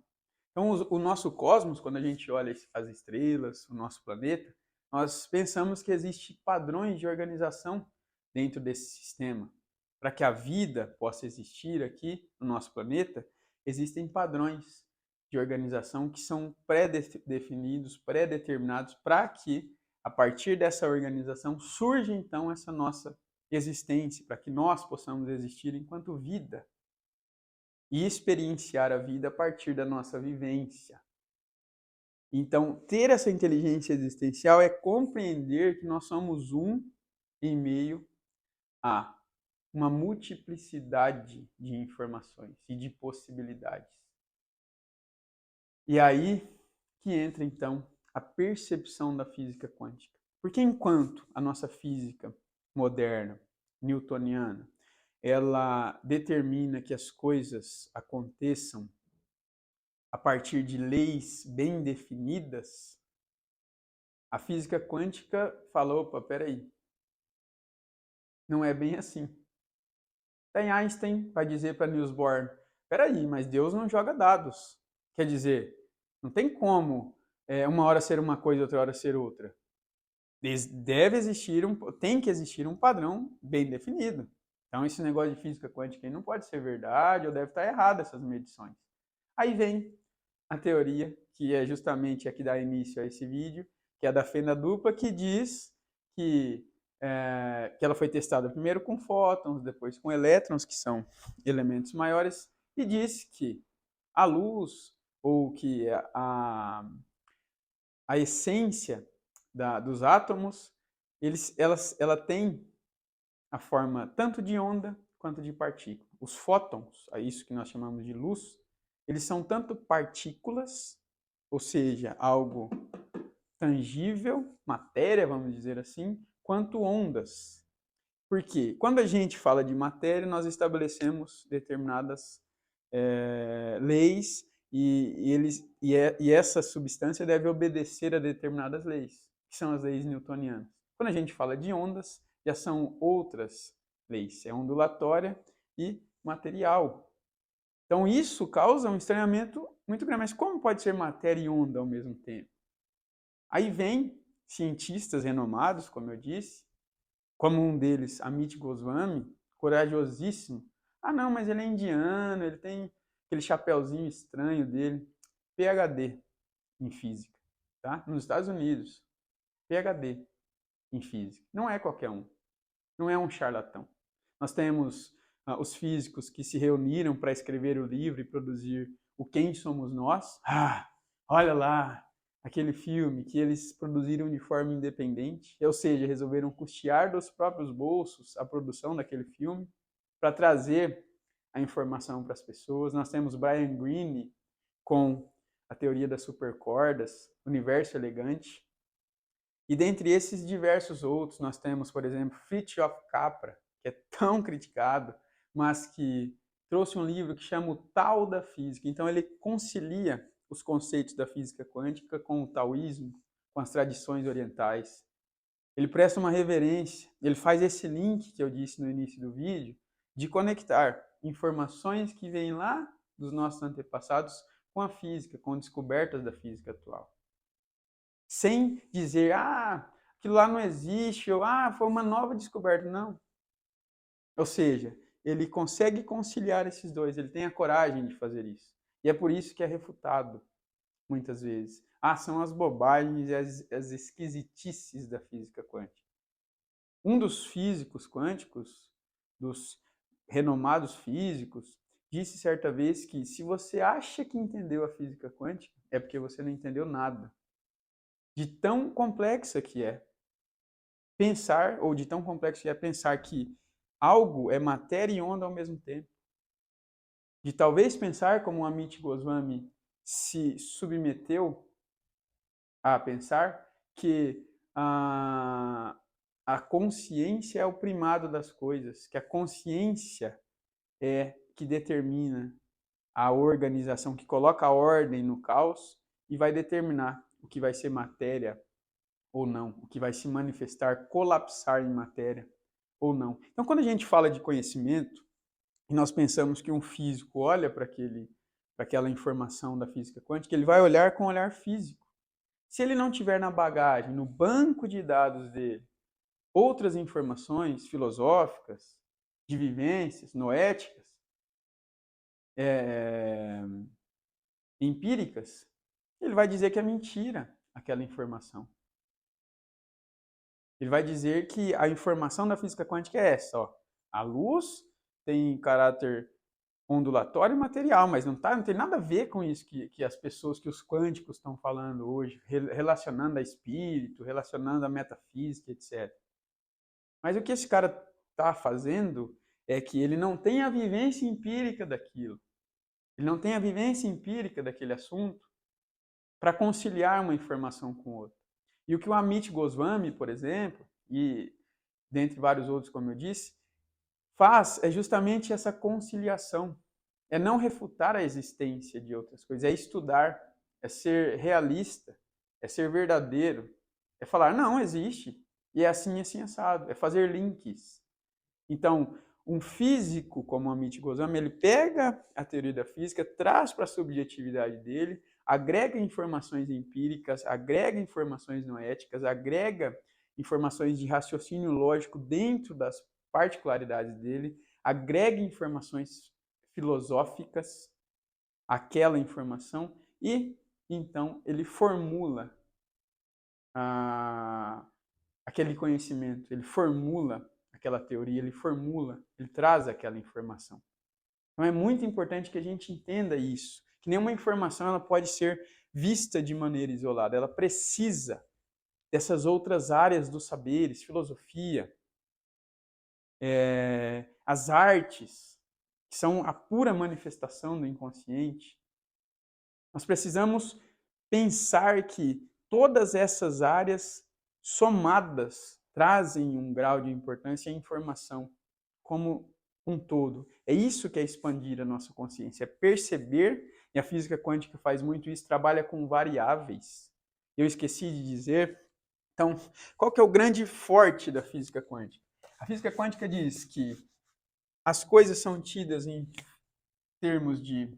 Então, o nosso cosmos, quando a gente olha as estrelas, o nosso planeta, nós pensamos que existem padrões de organização dentro desse sistema. Para que a vida possa existir aqui no nosso planeta, existem padrões de organização que são pré-definidos, pré-determinados, para que, a partir dessa organização, surja então essa nossa existência, para que nós possamos existir enquanto vida e experienciar a vida a partir da nossa vivência. Então, ter essa inteligência existencial é compreender que nós somos um em meio a uma multiplicidade de informações e de possibilidades. E aí que entra, então, a percepção da física quântica. Porque enquanto a nossa física moderna, newtoniana, ela determina que as coisas aconteçam a partir de leis bem definidas, a física quântica falou, opa, peraí, não é bem assim. Tem Einstein vai dizer para Niels Bohr, peraí, mas Deus não joga dados. Quer dizer, não tem como uma hora ser uma coisa e outra hora ser outra. Deve existir tem que existir um padrão bem definido. Então esse negócio de física quântica aí não pode ser verdade ou deve estar errado essas medições. Aí vem a teoria, que é justamente a que dá início a esse vídeo, que é a da fenda dupla, que diz que ela foi testada primeiro com fótons, depois com elétrons, que são elementos maiores, e diz que a luz, ou que a essência dos átomos, ela tem a forma tanto de onda quanto de partícula. Os fótons, é isso que nós chamamos de luz, eles são tanto partículas, ou seja, algo tangível, matéria, vamos dizer assim, quanto ondas. Porque quando a gente fala de matéria, nós estabelecemos determinadas leis e essa substância deve obedecer a determinadas leis, que são as leis newtonianas. Quando a gente fala de ondas, já são outras leis, é ondulatória e material. Então isso causa um estranhamento muito grande. Mas como pode ser matéria e onda ao mesmo tempo? Aí vem cientistas renomados, como eu disse, como um deles, Amit Goswami, corajosíssimo. Ah, não, mas ele é indiano, ele tem aquele chapéuzinho estranho dele. PhD em física, tá? Nos Estados Unidos. PhD em física. Não é qualquer um. Não é um charlatão. Nós temos os físicos que se reuniram para escrever o livro e produzir o Quem Somos Nós. Ah, olha lá, aquele filme que eles produziram de forma independente, ou seja, resolveram custear dos próprios bolsos a produção daquele filme para trazer a informação para as pessoas. Nós temos Brian Greene com a teoria das supercordas, Universo Elegante. E dentre esses diversos outros, nós temos, por exemplo, Fritjof Capra, que é tão criticado, mas que trouxe um livro que chama O Tao da Física. Então ele concilia os conceitos da física quântica com o taoísmo, com as tradições orientais. Ele presta uma reverência, ele faz esse link que eu disse no início do vídeo, de conectar informações que vêm lá dos nossos antepassados com a física, com descobertas da física atual. Sem dizer, aquilo lá não existe, ou foi uma nova descoberta. Não. Ou seja, ele consegue conciliar esses dois, ele tem a coragem de fazer isso. E é por isso que é refutado, muitas vezes. São as bobagens e as esquisitices da física quântica. Um dos físicos quânticos, dos renomados físicos, disse certa vez que se você acha que entendeu a física quântica, é porque você não entendeu nada. De tão complexa que é pensar, ou de tão complexo que é pensar que algo é matéria e onda ao mesmo tempo. De talvez pensar como o Amit Goswami se submeteu a pensar que a consciência é o primado das coisas, que a consciência é que determina a organização, que coloca a ordem no caos e vai determinar o que vai ser matéria ou não, o que vai se manifestar, colapsar em matéria ou não. Então, quando a gente fala de conhecimento, e nós pensamos que um físico olha para aquela informação da física quântica, ele vai olhar com um olhar físico. Se ele não tiver na bagagem, no banco de dados dele, outras informações filosóficas, de vivências, noéticas, empíricas, ele vai dizer que é mentira aquela informação. Ele vai dizer que a informação da física quântica é essa, ó. A luz tem caráter ondulatório e material, mas não tem nada a ver com isso que as pessoas, que os quânticos estão falando hoje, relacionando a espírito, relacionando a metafísica, etc. Mas o que esse cara está fazendo é que ele não tem a vivência empírica daquilo. Ele não tem a vivência empírica daquele assunto para conciliar uma informação com outra. E o que o Amit Goswami, por exemplo, e dentre vários outros, como eu disse, faz é justamente essa conciliação. É não refutar a existência de outras coisas, é estudar, é ser realista, é ser verdadeiro, é falar, não, existe, e é assim, assado, é fazer links. Então, um físico como Amit Goswami, ele pega a teoria da física, traz para a subjetividade dele, agrega informações empíricas, agrega informações noéticas, agrega informações de raciocínio lógico dentro das particularidades dele, agrega informações filosóficas àquela informação e, então, ele formula aquele conhecimento, ele formula aquela teoria, ele traz aquela informação. Então é muito importante que a gente entenda isso, que nenhuma informação ela pode ser vista de maneira isolada, ela precisa dessas outras áreas dos saberes, filosofia, as artes, que são a pura manifestação do inconsciente. Nós precisamos pensar que todas essas áreas somadas trazem um grau de importância e informação como um todo. É isso que é expandir a nossa consciência, é perceber, e a física quântica faz muito isso, trabalha com variáveis. Eu esqueci de dizer, então, qual que é o grande forte da física quântica? A física quântica diz que as coisas são tidas em termos de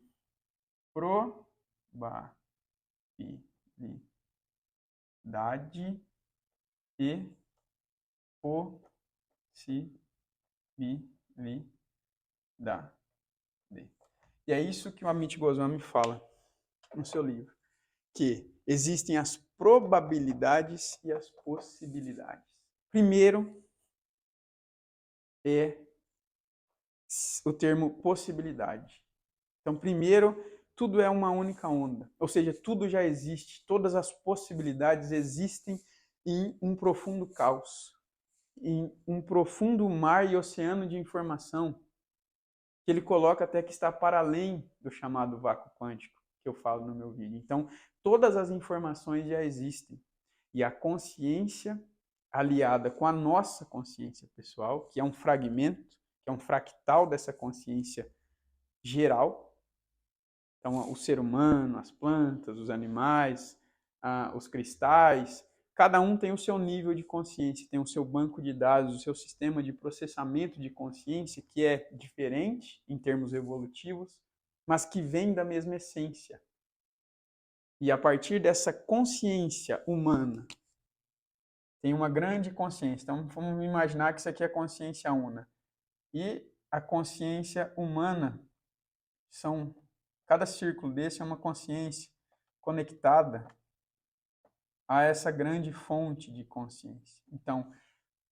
probabilidade e possibilidade. E é isso que o Amit Goswami fala no seu livro, que existem as probabilidades e as possibilidades. Primeiro é o termo possibilidade. Então, primeiro, tudo é uma única onda, ou seja, tudo já existe, todas as possibilidades existem em um profundo caos, em um profundo mar e oceano de informação, que ele coloca até que está para além do chamado vácuo quântico, que eu falo no meu vídeo. Então, todas as informações já existem. E a consciência, aliada com a nossa consciência pessoal, que é um fragmento, que é um fractal dessa consciência geral. Então, o ser humano, as plantas, os animais, os cristais, cada um tem o seu nível de consciência, tem o seu banco de dados, o seu sistema de processamento de consciência, que é diferente em termos evolutivos, mas que vem da mesma essência. E a partir dessa consciência humana, tem uma grande consciência. Então, vamos imaginar que isso aqui é a consciência una. E a consciência humana cada círculo desse é uma consciência conectada a essa grande fonte de consciência. Então,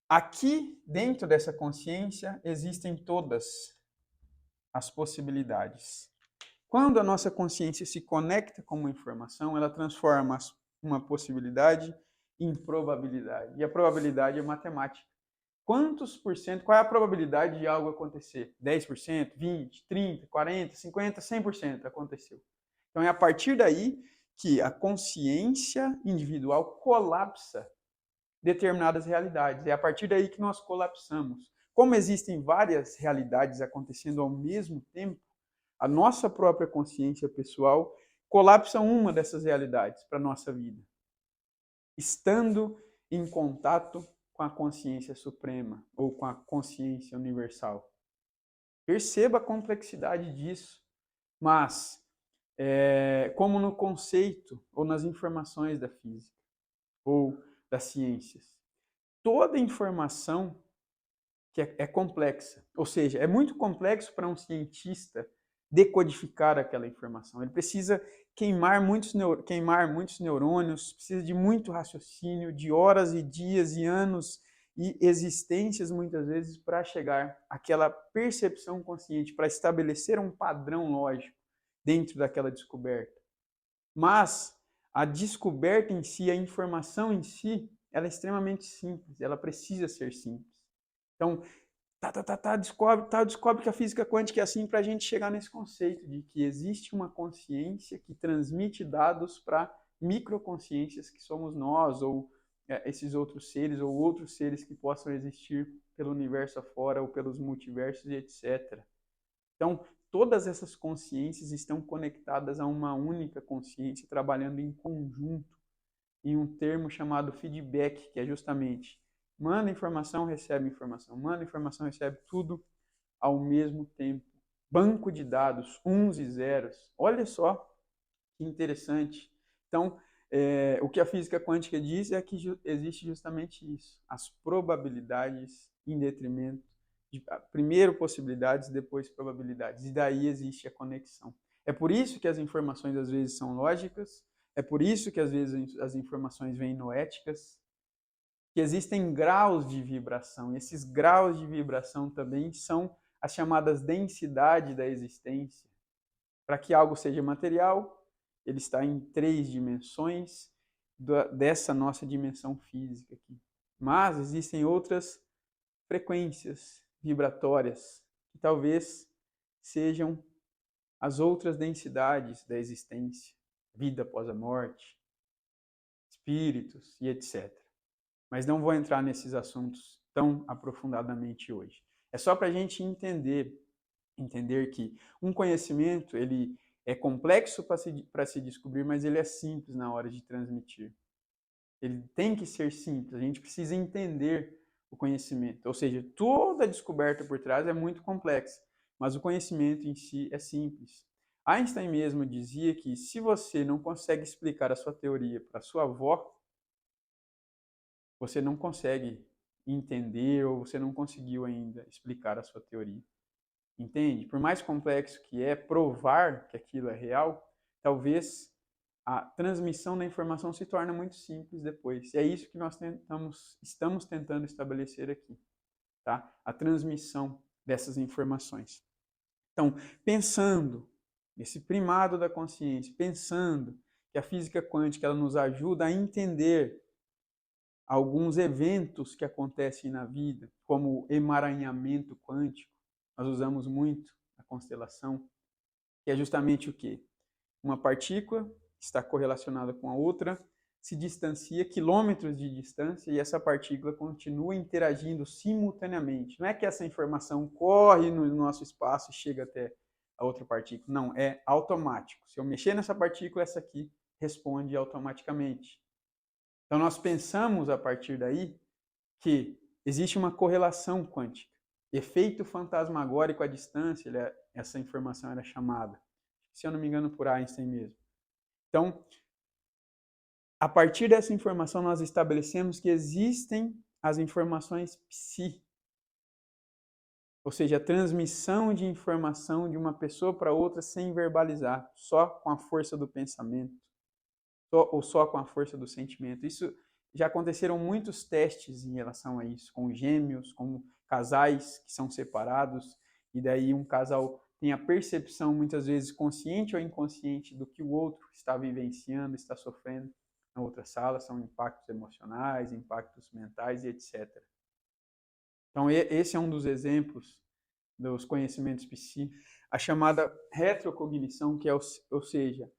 aqui dentro dessa consciência existem todas as possibilidades. Quando a nossa consciência se conecta com uma informação, ela transforma uma possibilidade em probabilidade. E a probabilidade é matemática. Quantos por cento, qual é a probabilidade de algo acontecer? 10%, 20%, 30%, 40%, 50%, 100% aconteceu. Então é a partir daí que a consciência individual colapsa determinadas realidades. É a partir daí que nós colapsamos. Como existem várias realidades acontecendo ao mesmo tempo, a nossa própria consciência pessoal colapsa uma dessas realidades para a nossa vida. Estando em contato com a consciência suprema ou com a consciência universal. Perceba a complexidade disso, mas como no conceito ou nas informações da física ou das ciências, toda informação que é complexa, ou seja, é muito complexo para um cientista decodificar aquela informação. Ele precisa queimar muitos neurônios, precisa de muito raciocínio, de horas e dias e anos e existências, muitas vezes, para chegar àquela percepção consciente, para estabelecer um padrão lógico dentro daquela descoberta. Mas a descoberta em si, a informação em si, ela é extremamente simples, ela precisa ser simples. Então, descobre que a física quântica é assim para a gente chegar nesse conceito de que existe uma consciência que transmite dados para microconsciências que somos nós, ou esses outros seres que possam existir pelo universo afora, ou pelos multiversos e etc. Então, todas essas consciências estão conectadas a uma única consciência, trabalhando em conjunto, em um termo chamado feedback, que é justamente manda informação, recebe tudo ao mesmo tempo. Banco de dados, uns e zeros. Olha só que interessante. Então, o que a física quântica diz é que existe justamente isso. As probabilidades em detrimento de primeiro possibilidades, depois probabilidades. E daí existe a conexão. É por isso que as informações às vezes são lógicas, é por isso que às vezes as informações vêm noéticas, que existem graus de vibração. E esses graus de vibração também são as chamadas densidade da existência. Para que algo seja material, ele está em 3 dimensões dessa nossa dimensão física aqui. Mas existem outras frequências vibratórias que talvez sejam as outras densidades da existência, vida após a morte, espíritos e etc. Mas não vou entrar nesses assuntos tão aprofundadamente hoje. É só para a gente entender que um conhecimento ele é complexo para se descobrir, mas ele é simples na hora de transmitir. Ele tem que ser simples, a gente precisa entender o conhecimento. Ou seja, toda a descoberta por trás é muito complexa, mas o conhecimento em si é simples. Einstein mesmo dizia que se você não consegue explicar a sua teoria para sua avó, você não consegue entender ou você não conseguiu ainda explicar a sua teoria. Entende? Por mais complexo que é provar que aquilo é real, talvez a transmissão da informação se torne muito simples depois. E é isso que nós estamos tentando estabelecer aqui, tá? A transmissão dessas informações. Então, pensando nesse primado da consciência, pensando que a física quântica ela nos ajuda a entender alguns eventos que acontecem na vida, como o emaranhamento quântico, nós usamos muito a constelação, que é justamente o quê? Uma partícula está correlacionada com a outra, se distancia quilômetros de distância e essa partícula continua interagindo simultaneamente. Não é que essa informação corre no nosso espaço e chega até a outra partícula. Não, é automático. Se eu mexer nessa partícula, essa aqui responde automaticamente. Então, nós pensamos a partir daí que existe uma correlação quântica. Efeito fantasmagórico à distância, essa informação era chamada. Se eu não me engano, por Einstein mesmo. Então, a partir dessa informação, nós estabelecemos que existem as informações psi, ou seja, a transmissão de informação de uma pessoa para outra sem verbalizar, só com a força do pensamento, ou só com a força do sentimento. Isso já aconteceram muitos testes em relação a isso, com gêmeos, com casais que são separados, e daí um casal tem a percepção, muitas vezes consciente ou inconsciente, do que o outro está vivenciando, está sofrendo na outra sala, são impactos emocionais, impactos mentais e etc. Então, esse é um dos exemplos dos conhecimentos psi, a chamada retrocognição, que é, ou seja,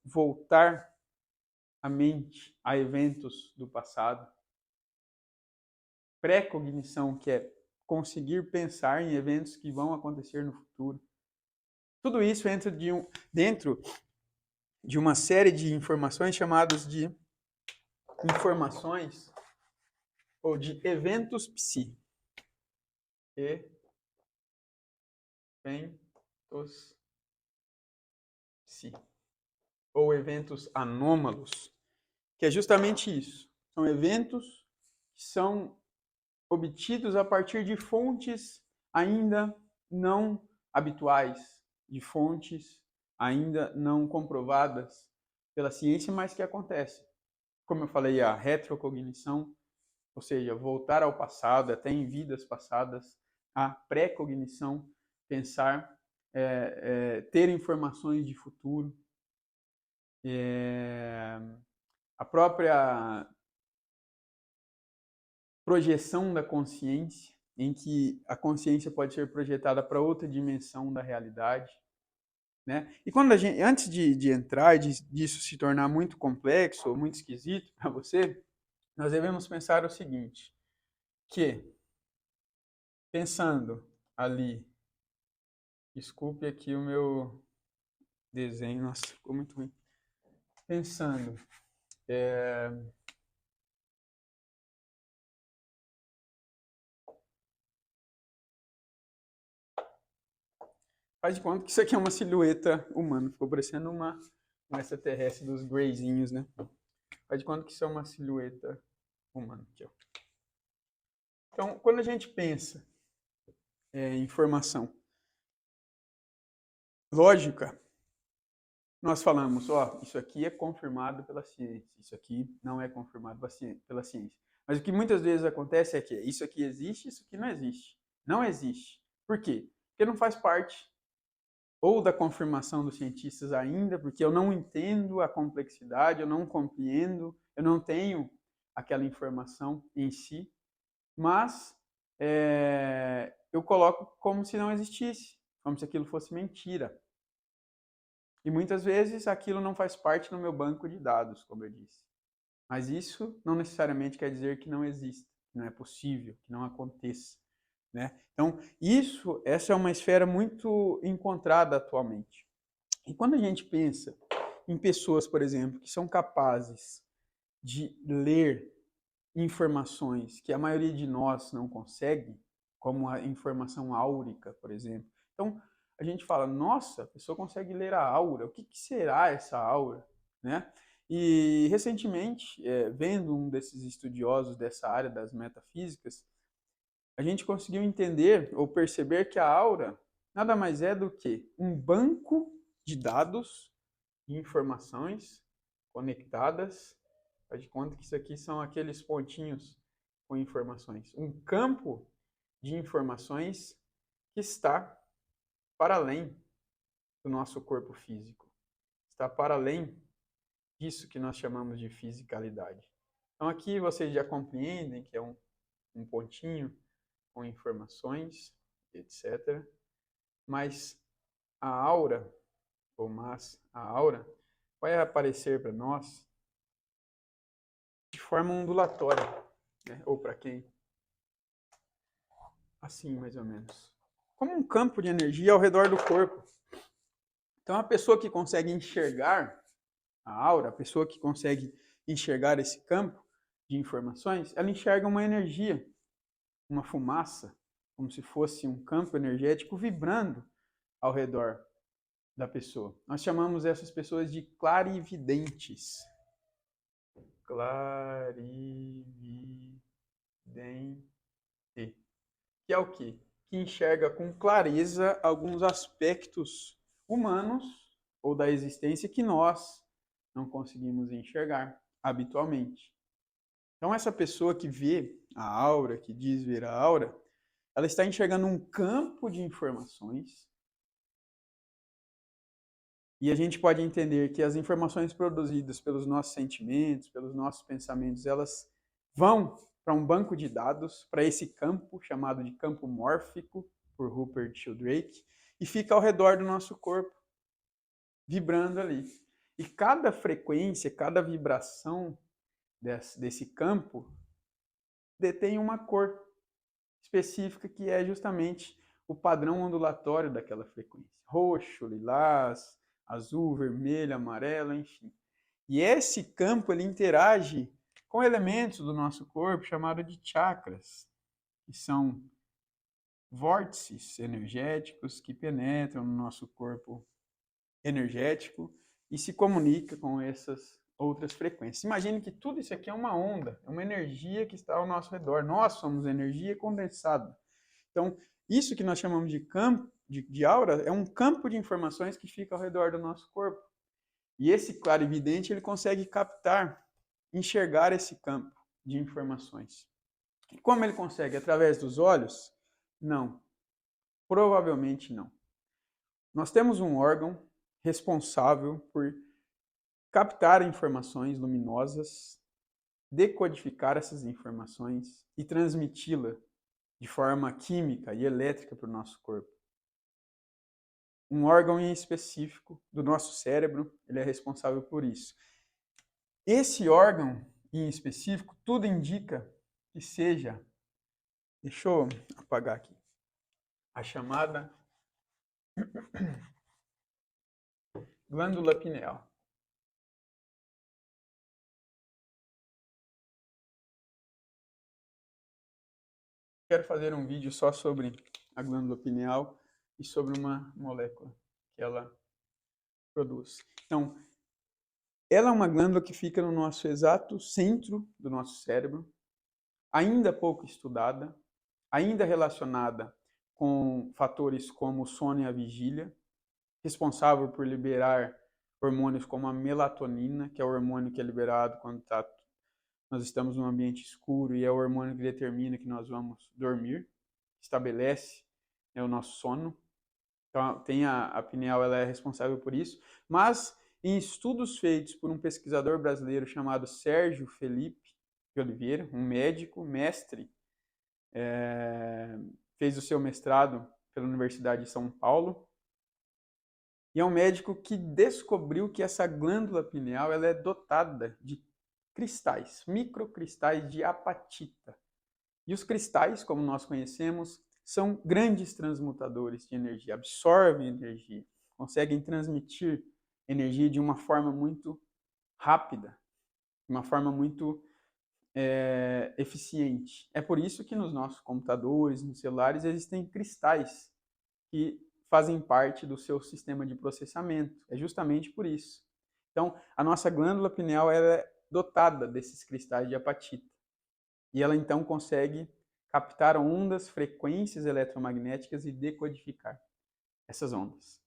voltar a mente a eventos do passado. Pré-cognição, que é conseguir pensar em eventos que vão acontecer no futuro. Tudo isso entra dentro de uma série de informações chamadas de informações ou de eventos psi. Eventos psi. Ou eventos anômalos, que é justamente isso. São eventos que são obtidos a partir de fontes ainda não habituais, de fontes ainda não comprovadas pela ciência, mas que acontecem. Como eu falei, a retrocognição, ou seja, voltar ao passado, até em vidas passadas, a pré-cognição, pensar, ter informações de futuro, a própria projeção da consciência, em que a consciência pode ser projetada para outra dimensão da realidade, né? E quando a gente, antes de entrar disso se tornar muito complexo ou muito esquisito para você, nós devemos pensar o seguinte, que pensando ali, desculpe aqui o meu desenho, nossa, ficou muito ruim. Pensando, faz de conta que isso aqui é uma silhueta humana, ficou parecendo uma extraterrestre dos greyzinhos, né? Faz de conta que isso é uma silhueta humana. Aqui, ó. Então, quando a gente pensa em informação lógica, nós falamos, ó, isso aqui é confirmado pela ciência, isso aqui não é confirmado pela ciência. Mas o que muitas vezes acontece é que isso aqui existe, isso aqui não existe. Não existe. Por quê? Porque não faz parte ou da confirmação dos cientistas ainda, porque eu não entendo a complexidade, eu não compreendo, eu não tenho aquela informação em si, mas eu coloco como se não existisse, como se aquilo fosse mentira. E muitas vezes aquilo não faz parte do meu banco de dados, como eu disse. Mas isso não necessariamente quer dizer que não exista, que não é possível, que não aconteça. Né? Então, essa é uma esfera muito encontrada atualmente. E quando a gente pensa em pessoas, por exemplo, que são capazes de ler informações que a maioria de nós não consegue, como a informação áurica, por exemplo. Então, a gente fala, nossa, a pessoa consegue ler a aura, o que será essa aura? Né? E, recentemente, vendo um desses estudiosos dessa área das metafísicas, a gente conseguiu entender ou perceber que a aura nada mais é do que um banco de dados e informações conectadas. Faz de conta que isso aqui são aqueles pontinhos com informações. Um campo de informações que está para além do nosso corpo físico. Está para além disso que nós chamamos de fisicalidade. Então aqui vocês já compreendem que é um pontinho com informações, etc. Mas a aura, a aura, vai aparecer para nós de forma ondulatória, né? Ou para quem? Assim, mais ou menos. Como um campo de energia ao redor do corpo. Então, a pessoa que consegue enxergar a aura, a pessoa que consegue enxergar esse campo de informações, ela enxerga uma energia, uma fumaça, como se fosse um campo energético vibrando ao redor da pessoa. Nós chamamos essas pessoas de clarividentes. Clarividente. Que é o quê? Que enxerga com clareza alguns aspectos humanos ou da existência que nós não conseguimos enxergar habitualmente. Então, essa pessoa que vê a aura, que diz ver a aura, ela está enxergando um campo de informações E a gente pode entender que as informações produzidas pelos nossos sentimentos, pelos nossos pensamentos, elas vão para um banco de dados, para esse campo chamado de campo mórfico, por Rupert Sheldrake, e fica ao redor do nosso corpo, vibrando ali. E cada frequência, cada vibração desse campo detém uma cor específica que é justamente o padrão ondulatório daquela frequência. Roxo, lilás, azul, vermelho, amarelo, enfim. E esse campo ele interage com elementos do nosso corpo chamados de chakras, que são vórtices energéticos que penetram no nosso corpo energético e se comunica com essas outras frequências. Imagine que tudo isso aqui é uma onda, é uma energia que está ao nosso redor. Nós somos energia condensada. Então, isso que nós chamamos de campo, de aura, é um campo de informações que fica ao redor do nosso corpo. E esse clarividente, ele consegue captar, enxergar esse campo de informações. E como ele consegue? Através dos olhos? Não. Provavelmente não. Nós temos um órgão responsável por captar informações luminosas, decodificar essas informações e transmiti-la de forma química e elétrica para o nosso corpo. Um órgão em específico do nosso cérebro, ele é responsável por isso. Esse órgão em específico, tudo indica que seja, deixa eu apagar aqui, a chamada glândula pineal. Quero fazer um vídeo só sobre a glândula pineal e sobre uma molécula que ela produz. Então, ela é uma glândula que fica no nosso exato centro do nosso cérebro, ainda pouco estudada, ainda relacionada com fatores como o sono e a vigília, responsável por liberar hormônios como a melatonina, que é o hormônio que é liberado quando nós estamos num ambiente escuro e é o hormônio que determina que nós vamos dormir, estabelece o nosso sono. Então, tem a pineal, ela é responsável por isso, mas em estudos feitos por um pesquisador brasileiro chamado Sérgio Felipe de Oliveira, um médico, mestre, fez o seu mestrado pela Universidade de São Paulo, e é um médico que descobriu que essa glândula pineal ela é dotada de cristais, microcristais de apatita. E os cristais, como nós conhecemos, são grandes transmutadores de energia, absorvem energia, conseguem transmitir energia de uma forma muito rápida, de uma forma muito eficiente. É por isso que nos nossos computadores, nos celulares, existem cristais que fazem parte do seu sistema de processamento. É justamente por isso. Então, a nossa glândula pineal ela é dotada desses cristais de apatita. E ela então consegue captar ondas, frequências eletromagnéticas e decodificar essas ondas.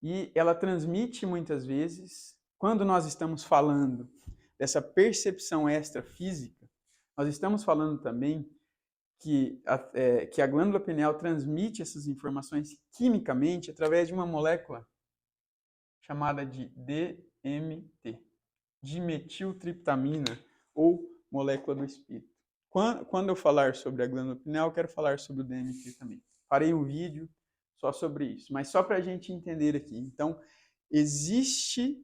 E ela transmite muitas vezes, quando nós estamos falando dessa percepção extrafísica, nós estamos falando também que a glândula pineal transmite essas informações quimicamente através de uma molécula chamada de DMT, dimetiltriptamina, ou molécula do espírito. Quando eu falar sobre a glândula pineal, eu quero falar sobre o DMT também. Farei um vídeo só sobre isso, mas só para a gente entender aqui. Então, existe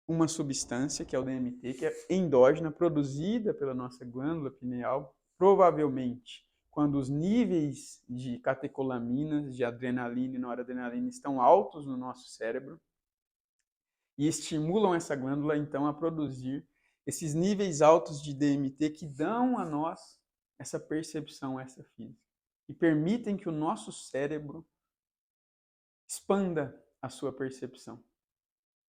uma substância, que é o DMT, que é endógena, produzida pela nossa glândula pineal, provavelmente quando os níveis de catecolaminas, de adrenalina e noradrenalina estão altos no nosso cérebro e estimulam essa glândula, então, a produzir esses níveis altos de DMT que dão a nós essa percepção extrafísica e permitem que o nosso cérebro expanda a sua percepção.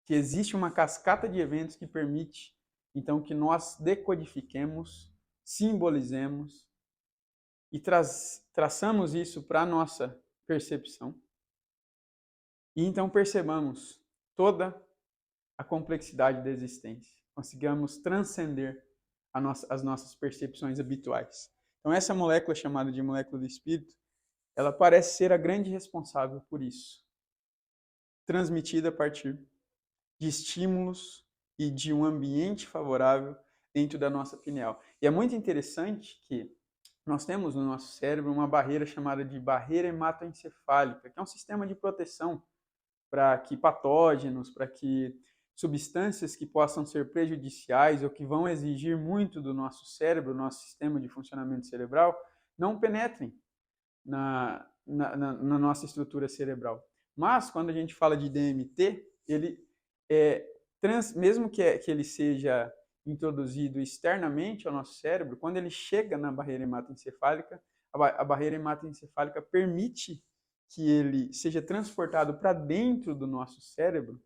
Que existe uma cascata de eventos que permite, então, que nós decodifiquemos, simbolizemos e traçamos isso para a nossa percepção. E então percebamos toda a complexidade da existência. Consigamos transcender as nossas percepções habituais. Então, essa molécula chamada de molécula do espírito, ela parece ser a grande responsável por isso. transmitida a partir de estímulos e de um ambiente favorável dentro da nossa pineal. E é muito interessante que nós temos no nosso cérebro uma barreira chamada de barreira hematoencefálica, que é um sistema de proteção para que patógenos, para que substâncias que possam ser prejudiciais ou que vão exigir muito do nosso cérebro, nosso sistema de funcionamento cerebral, não penetrem na nossa estrutura cerebral. Mas, quando a gente fala de DMT, ele mesmo que ele seja introduzido externamente ao nosso cérebro, quando ele chega na barreira hematoencefálica, a barreira hematoencefálica permite que ele seja transportado para dentro do nosso cérebro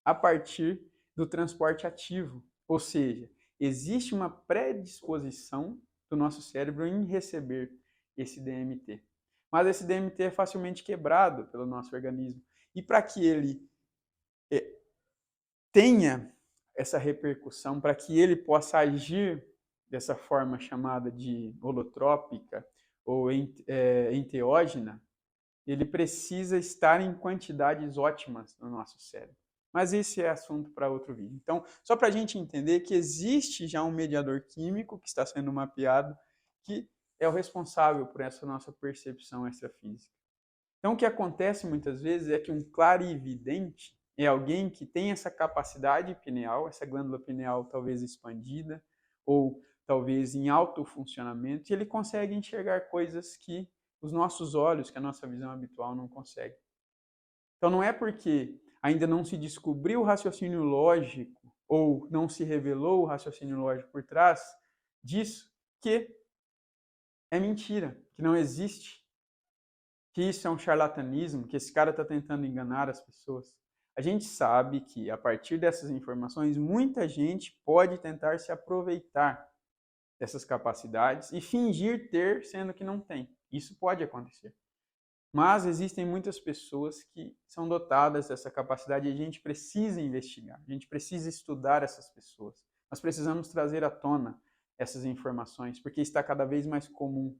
a partir do transporte ativo. Ou seja, existe uma predisposição do nosso cérebro em receber esse DMT. Mas esse DMT é facilmente quebrado pelo nosso organismo. E para que ele tenha essa repercussão, para que ele possa agir dessa forma chamada de holotrópica ou enteógena, ele precisa estar em quantidades ótimas no nosso cérebro. Mas esse é assunto para outro vídeo. Então, só para a gente entender que existe já um mediador químico que está sendo mapeado, que é o responsável por essa nossa percepção extrafísica. Então, o que acontece muitas vezes é que um clarividente é alguém que tem essa capacidade pineal, essa glândula pineal talvez expandida, ou talvez em alto funcionamento, e ele consegue enxergar coisas que os nossos olhos, que a nossa visão habitual não consegue. Então não é porque ainda não se descobriu o raciocínio lógico ou não se revelou o raciocínio lógico por trás disso que é mentira, que não existe, que isso é um charlatanismo, que esse cara está tentando enganar as pessoas. A gente sabe que a partir dessas informações muita gente pode tentar se aproveitar dessas capacidades e fingir ter, sendo que não tem. Isso pode acontecer. Mas existem muitas pessoas que são dotadas dessa capacidade e a gente precisa investigar, a gente precisa estudar essas pessoas. Nós precisamos trazer à tona essas informações, porque está cada vez mais comum,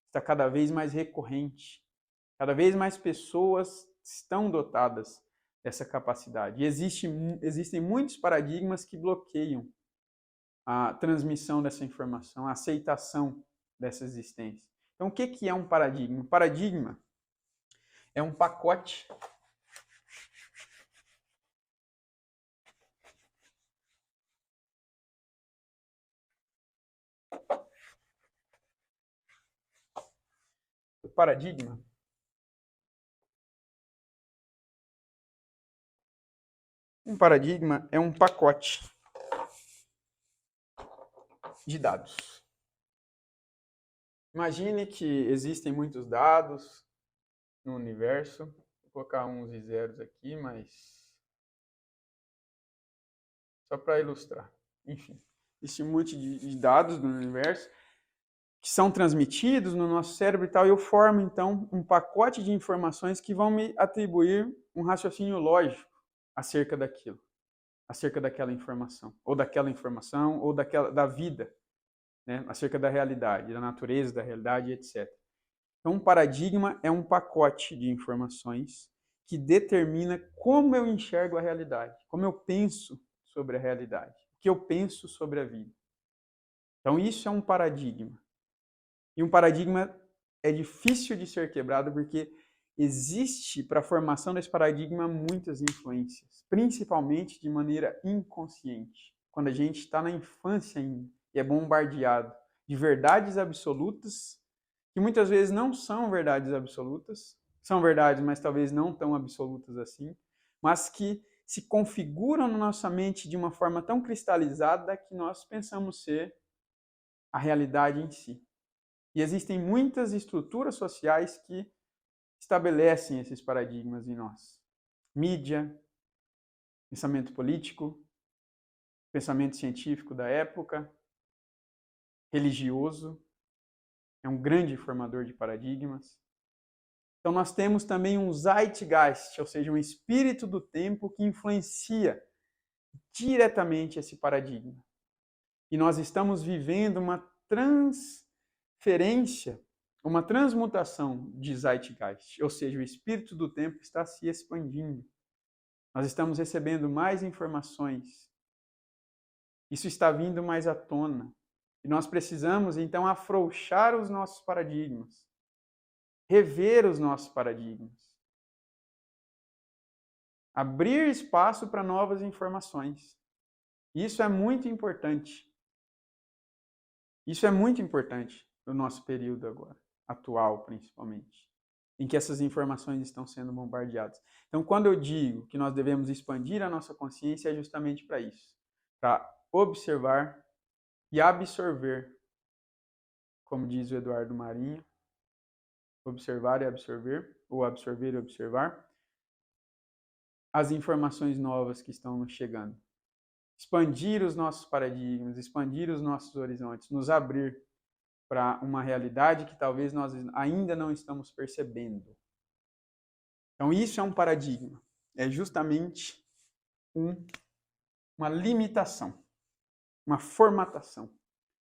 está cada vez mais recorrente. Cada vez mais pessoas estão dotadas dessa capacidade. E existem muitos paradigmas que bloqueiam a transmissão dessa informação, a aceitação dessa existência. Então, o que é um paradigma? Um paradigma é um pacote Um paradigma é um pacote de dados. Imagine que existem muitos dados no universo. Vou colocar uns e zeros aqui, mas só para ilustrar. Enfim, existe um monte de dados no universo que são transmitidos no nosso cérebro e tal, e eu formo, então, um pacote de informações que vão me atribuir um raciocínio lógico acerca daquilo, acerca daquela informação, ou da vida, né? Acerca da realidade, da natureza da realidade, etc. Então, um paradigma é um pacote de informações que determina como eu enxergo a realidade, como eu penso sobre a realidade, o que eu penso sobre a vida. Então, isso é um paradigma. E um paradigma é difícil de ser quebrado porque existe para a formação desse paradigma muitas influências, principalmente de maneira inconsciente. Quando a gente está na infância ainda e é bombardeado de verdades absolutas, que muitas vezes não são verdades absolutas, são verdades, mas talvez não tão absolutas assim, mas que se configuram na nossa mente de uma forma tão cristalizada que nós pensamos ser a realidade em si. E existem muitas estruturas sociais que estabelecem esses paradigmas em nós. Mídia, pensamento político, pensamento científico da época, religioso, é um grande formador de paradigmas. Então nós temos também um Zeitgeist, ou seja, um espírito do tempo que influencia diretamente esse paradigma. E nós estamos vivendo uma transferência, uma transmutação de Zeitgeist, ou seja, o espírito do tempo está se expandindo. Nós estamos recebendo mais informações. Isso está vindo mais à tona. E nós precisamos, então, afrouxar os nossos paradigmas, rever os nossos paradigmas, abrir espaço para novas informações. Isso é muito importante. Isso é muito importante no nosso período agora, atual principalmente, em que essas informações estão sendo bombardeadas. Então, quando eu digo que nós devemos expandir a nossa consciência, é justamente para isso, para observar e absorver, como diz o Eduardo Marinho, observar e absorver, ou absorver e observar, as informações novas que estão nos chegando. Expandir os nossos paradigmas, expandir os nossos horizontes, nos abrir para uma realidade que talvez nós ainda não estamos percebendo. Então, isso é um paradigma. É justamente uma limitação, uma formatação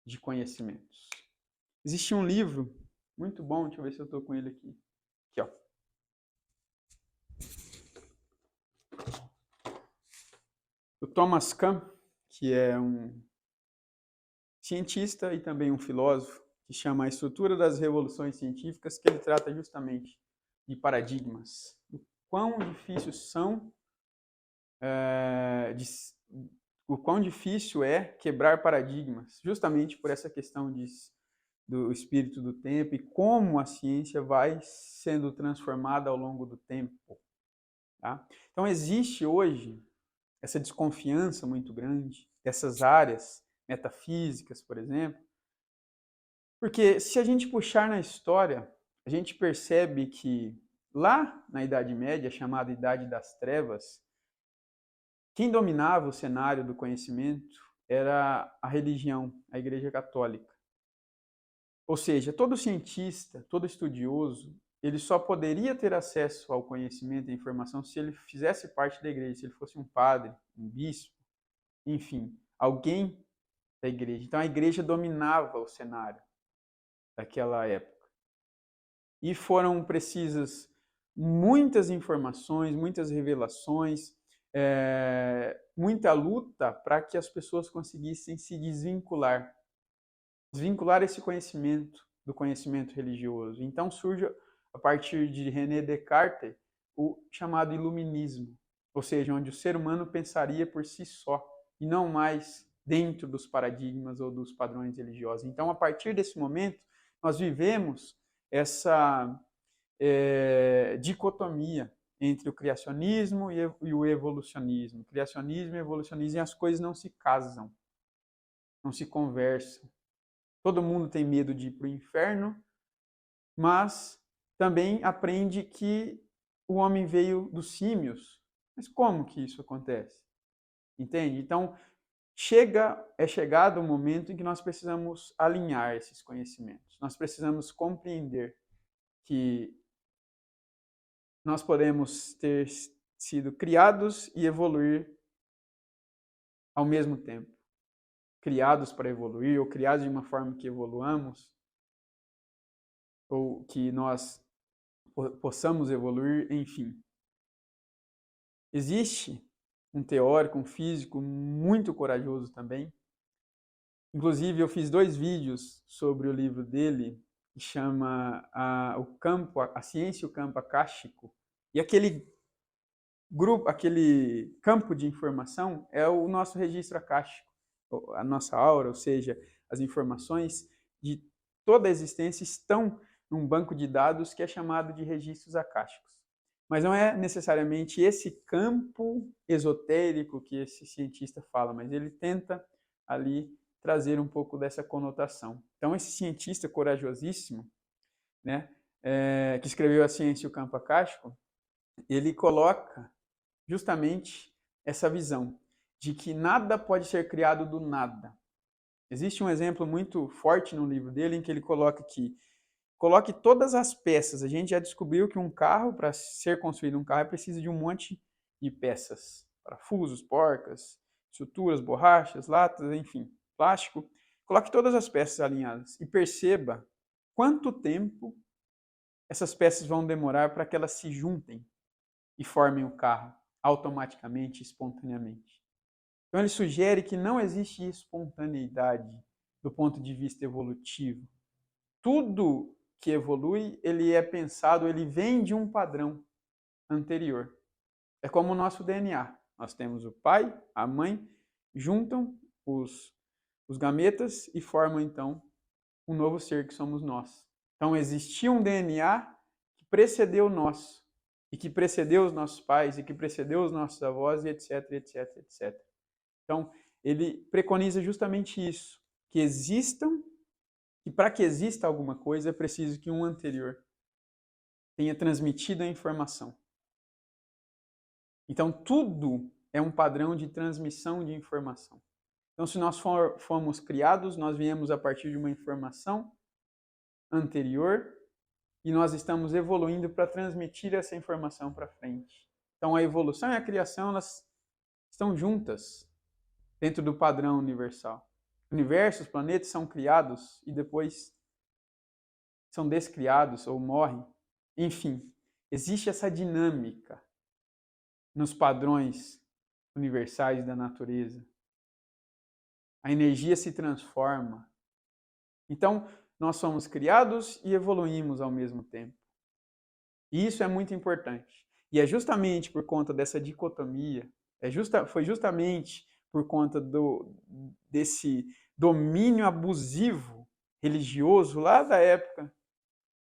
de conhecimentos. Existe um livro muito bom, deixa eu ver se eu estou com ele aqui. Aqui, ó. O Thomas Kuhn, que é um cientista e também um filósofo, que chama A Estrutura das Revoluções Científicas, que ele trata justamente de paradigmas. O quão difícil é quebrar paradigmas, justamente por essa questão do espírito do tempo e como a ciência vai sendo transformada ao longo do tempo. Tá? Então, existe hoje essa desconfiança muito grande dessas áreas metafísicas, por exemplo, porque se a gente puxar na história, a gente percebe que lá na Idade Média, chamada Idade das Trevas, quem dominava o cenário do conhecimento era a religião, a Igreja Católica. Ou seja, todo cientista, todo estudioso, ele só poderia ter acesso ao conhecimento e à informação se ele fizesse parte da igreja, se ele fosse um padre, um bispo, enfim, alguém da igreja. Então a igreja dominava o cenário daquela época. E foram precisas muitas informações, muitas revelações, muita luta para que as pessoas conseguissem se desvincular esse conhecimento do conhecimento religioso. Então surge, a partir de René Descartes, o chamado iluminismo, ou seja, onde o ser humano pensaria por si só e não mais dentro dos paradigmas ou dos padrões religiosos. Então, a partir desse momento, nós vivemos essa dicotomia entre o criacionismo e o evolucionismo. Criacionismo e evolucionismo, e as coisas não se casam, não se conversam. Todo mundo tem medo de ir para o inferno, mas também aprende que o homem veio dos símios. Mas como que isso acontece? Entende? Então, é chegado o momento em que nós precisamos alinhar esses conhecimentos. Nós precisamos compreender que nós podemos ter sido criados e evoluir ao mesmo tempo. Criados para evoluir, ou criados de uma forma que evoluamos, ou que nós possamos evoluir, enfim. Existe um teórico, um físico muito corajoso também. Inclusive, eu fiz 2 vídeos sobre o livro dele, que chama A Ciência e o Campo Akáshico. E aquele campo de informação é o nosso registro akáshico, a nossa aura, ou seja, as informações de toda a existência estão num banco de dados que é chamado de registros akáshicos. Mas não é necessariamente esse campo esotérico que esse cientista fala, mas ele tenta ali trazer um pouco dessa conotação. Então, esse cientista corajosíssimo, né, que escreveu A Ciência e o Campo Akáshico, ele coloca justamente essa visão de que nada pode ser criado do nada. Existe um exemplo muito forte no livro dele em que ele coloca que coloque todas as peças. A gente já descobriu que um carro, para ser construído um carro, precisa de um monte de peças. Parafusos, porcas, estruturas, borrachas, latas, enfim, plástico. Coloque todas as peças alinhadas e perceba quanto tempo essas peças vão demorar para que elas se juntem e formem o carro. automaticamente, espontaneamente. Então ele sugere que não existe espontaneidade do ponto de vista evolutivo. Tudo que evolui, ele é pensado, ele vem de um padrão anterior. É como o nosso DNA. Nós temos o pai, a mãe, juntam os gametas e formam, então, um novo ser que somos nós. Então, existia um DNA que precedeu o nosso, e que precedeu os nossos pais, e que precedeu os nossos avós, e etc, etc, etc. Então, ele preconiza justamente isso, que existam, e para que exista alguma coisa, é preciso que um anterior tenha transmitido a informação. Então, tudo é um padrão de transmissão de informação. Então, se nós fomos criados, nós viemos a partir de uma informação anterior e nós estamos evoluindo para transmitir essa informação para frente. Então, a evolução e a criação, elas estão juntas dentro do padrão universal. O universo, os planetas são criados e depois são descriados ou morrem. Enfim, existe essa dinâmica nos padrões universais da natureza. A energia se transforma. Então, nós somos criados e evoluímos ao mesmo tempo. E isso é muito importante. E é justamente por conta dessa dicotomia, foi justamente por conta desse domínio abusivo religioso lá da época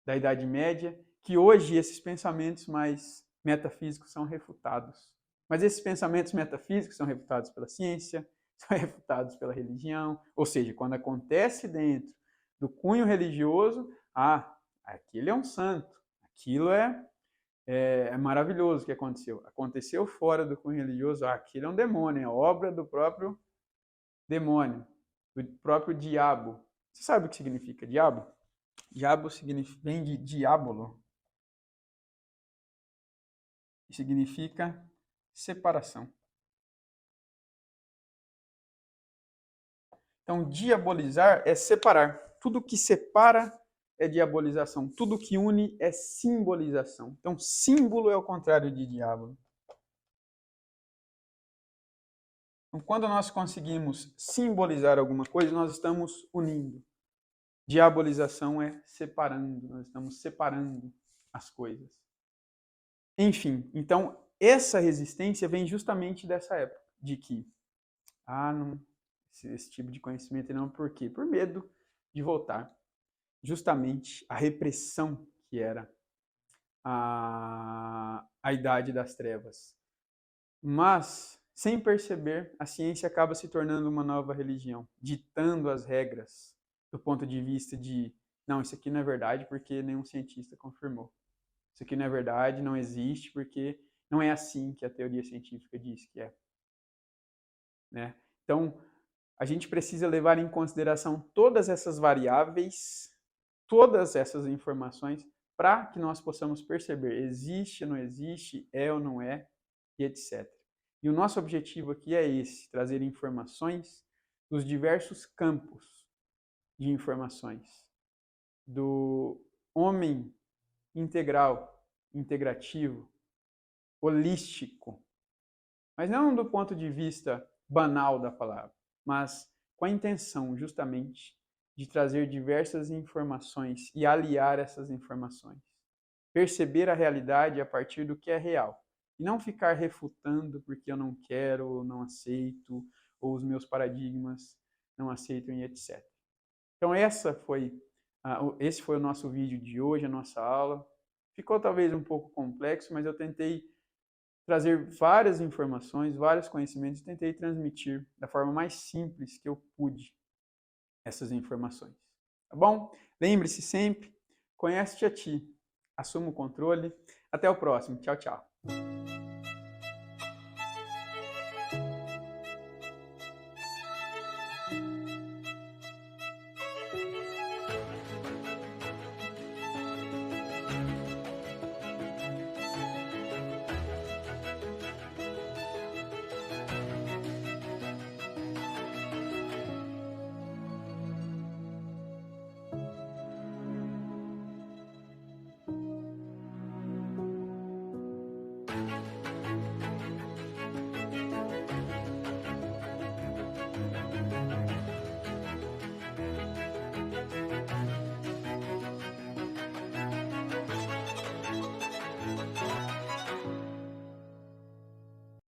da Idade Média, que hoje esses pensamentos mais metafísicos são refutados. Mas esses pensamentos metafísicos são refutados pela ciência, são refutados pela religião, ou seja, quando acontece dentro do cunho religioso, aquele é um santo, aquilo é maravilhoso o que aconteceu. Aconteceu fora do cunho religioso, aquilo é um demônio, é obra do próprio demônio, do próprio diabo. Você sabe o que significa diabo? Diabo vem de diabolo, que significa separação. Então, diabolizar é separar. Tudo que separa é diabolização. Tudo que une é simbolização. Então, símbolo é o contrário de diabo. Então, quando nós conseguimos simbolizar alguma coisa, nós estamos unindo. Diabolização é separando. Nós estamos separando as coisas. Enfim, então, essa resistência vem justamente dessa época, de que, não, esse tipo de conhecimento não, por quê? Por medo de voltar justamente a repressão que era a Idade das Trevas. Mas, sem perceber, a ciência acaba se tornando uma nova religião, ditando as regras do ponto de vista de, não, isso aqui não é verdade porque nenhum cientista confirmou. Isso aqui não é verdade, não existe porque não é assim que a teoria científica diz que é. Né? Então, a gente precisa levar em consideração todas essas variáveis, todas essas informações, para que nós possamos perceber existe ou não existe, é ou não é, e etc. E o nosso objetivo aqui é esse, trazer informações dos diversos campos de informações, do homem integral, integrativo, holístico, mas não do ponto de vista banal da palavra, mas com a intenção, justamente, de trazer diversas informações e aliar essas informações. Perceber a realidade a partir do que é real. E não ficar refutando porque eu não quero, ou não aceito, ou os meus paradigmas não aceitam e etc. Então esse foi o nosso vídeo de hoje, a nossa aula. Ficou talvez um pouco complexo, mas eu tentei trazer várias informações, vários conhecimentos e tentei transmitir da forma mais simples que eu pude essas informações. Tá bom? Lembre-se sempre, conhece-te a ti, assuma o controle. Até o próximo. Tchau, tchau.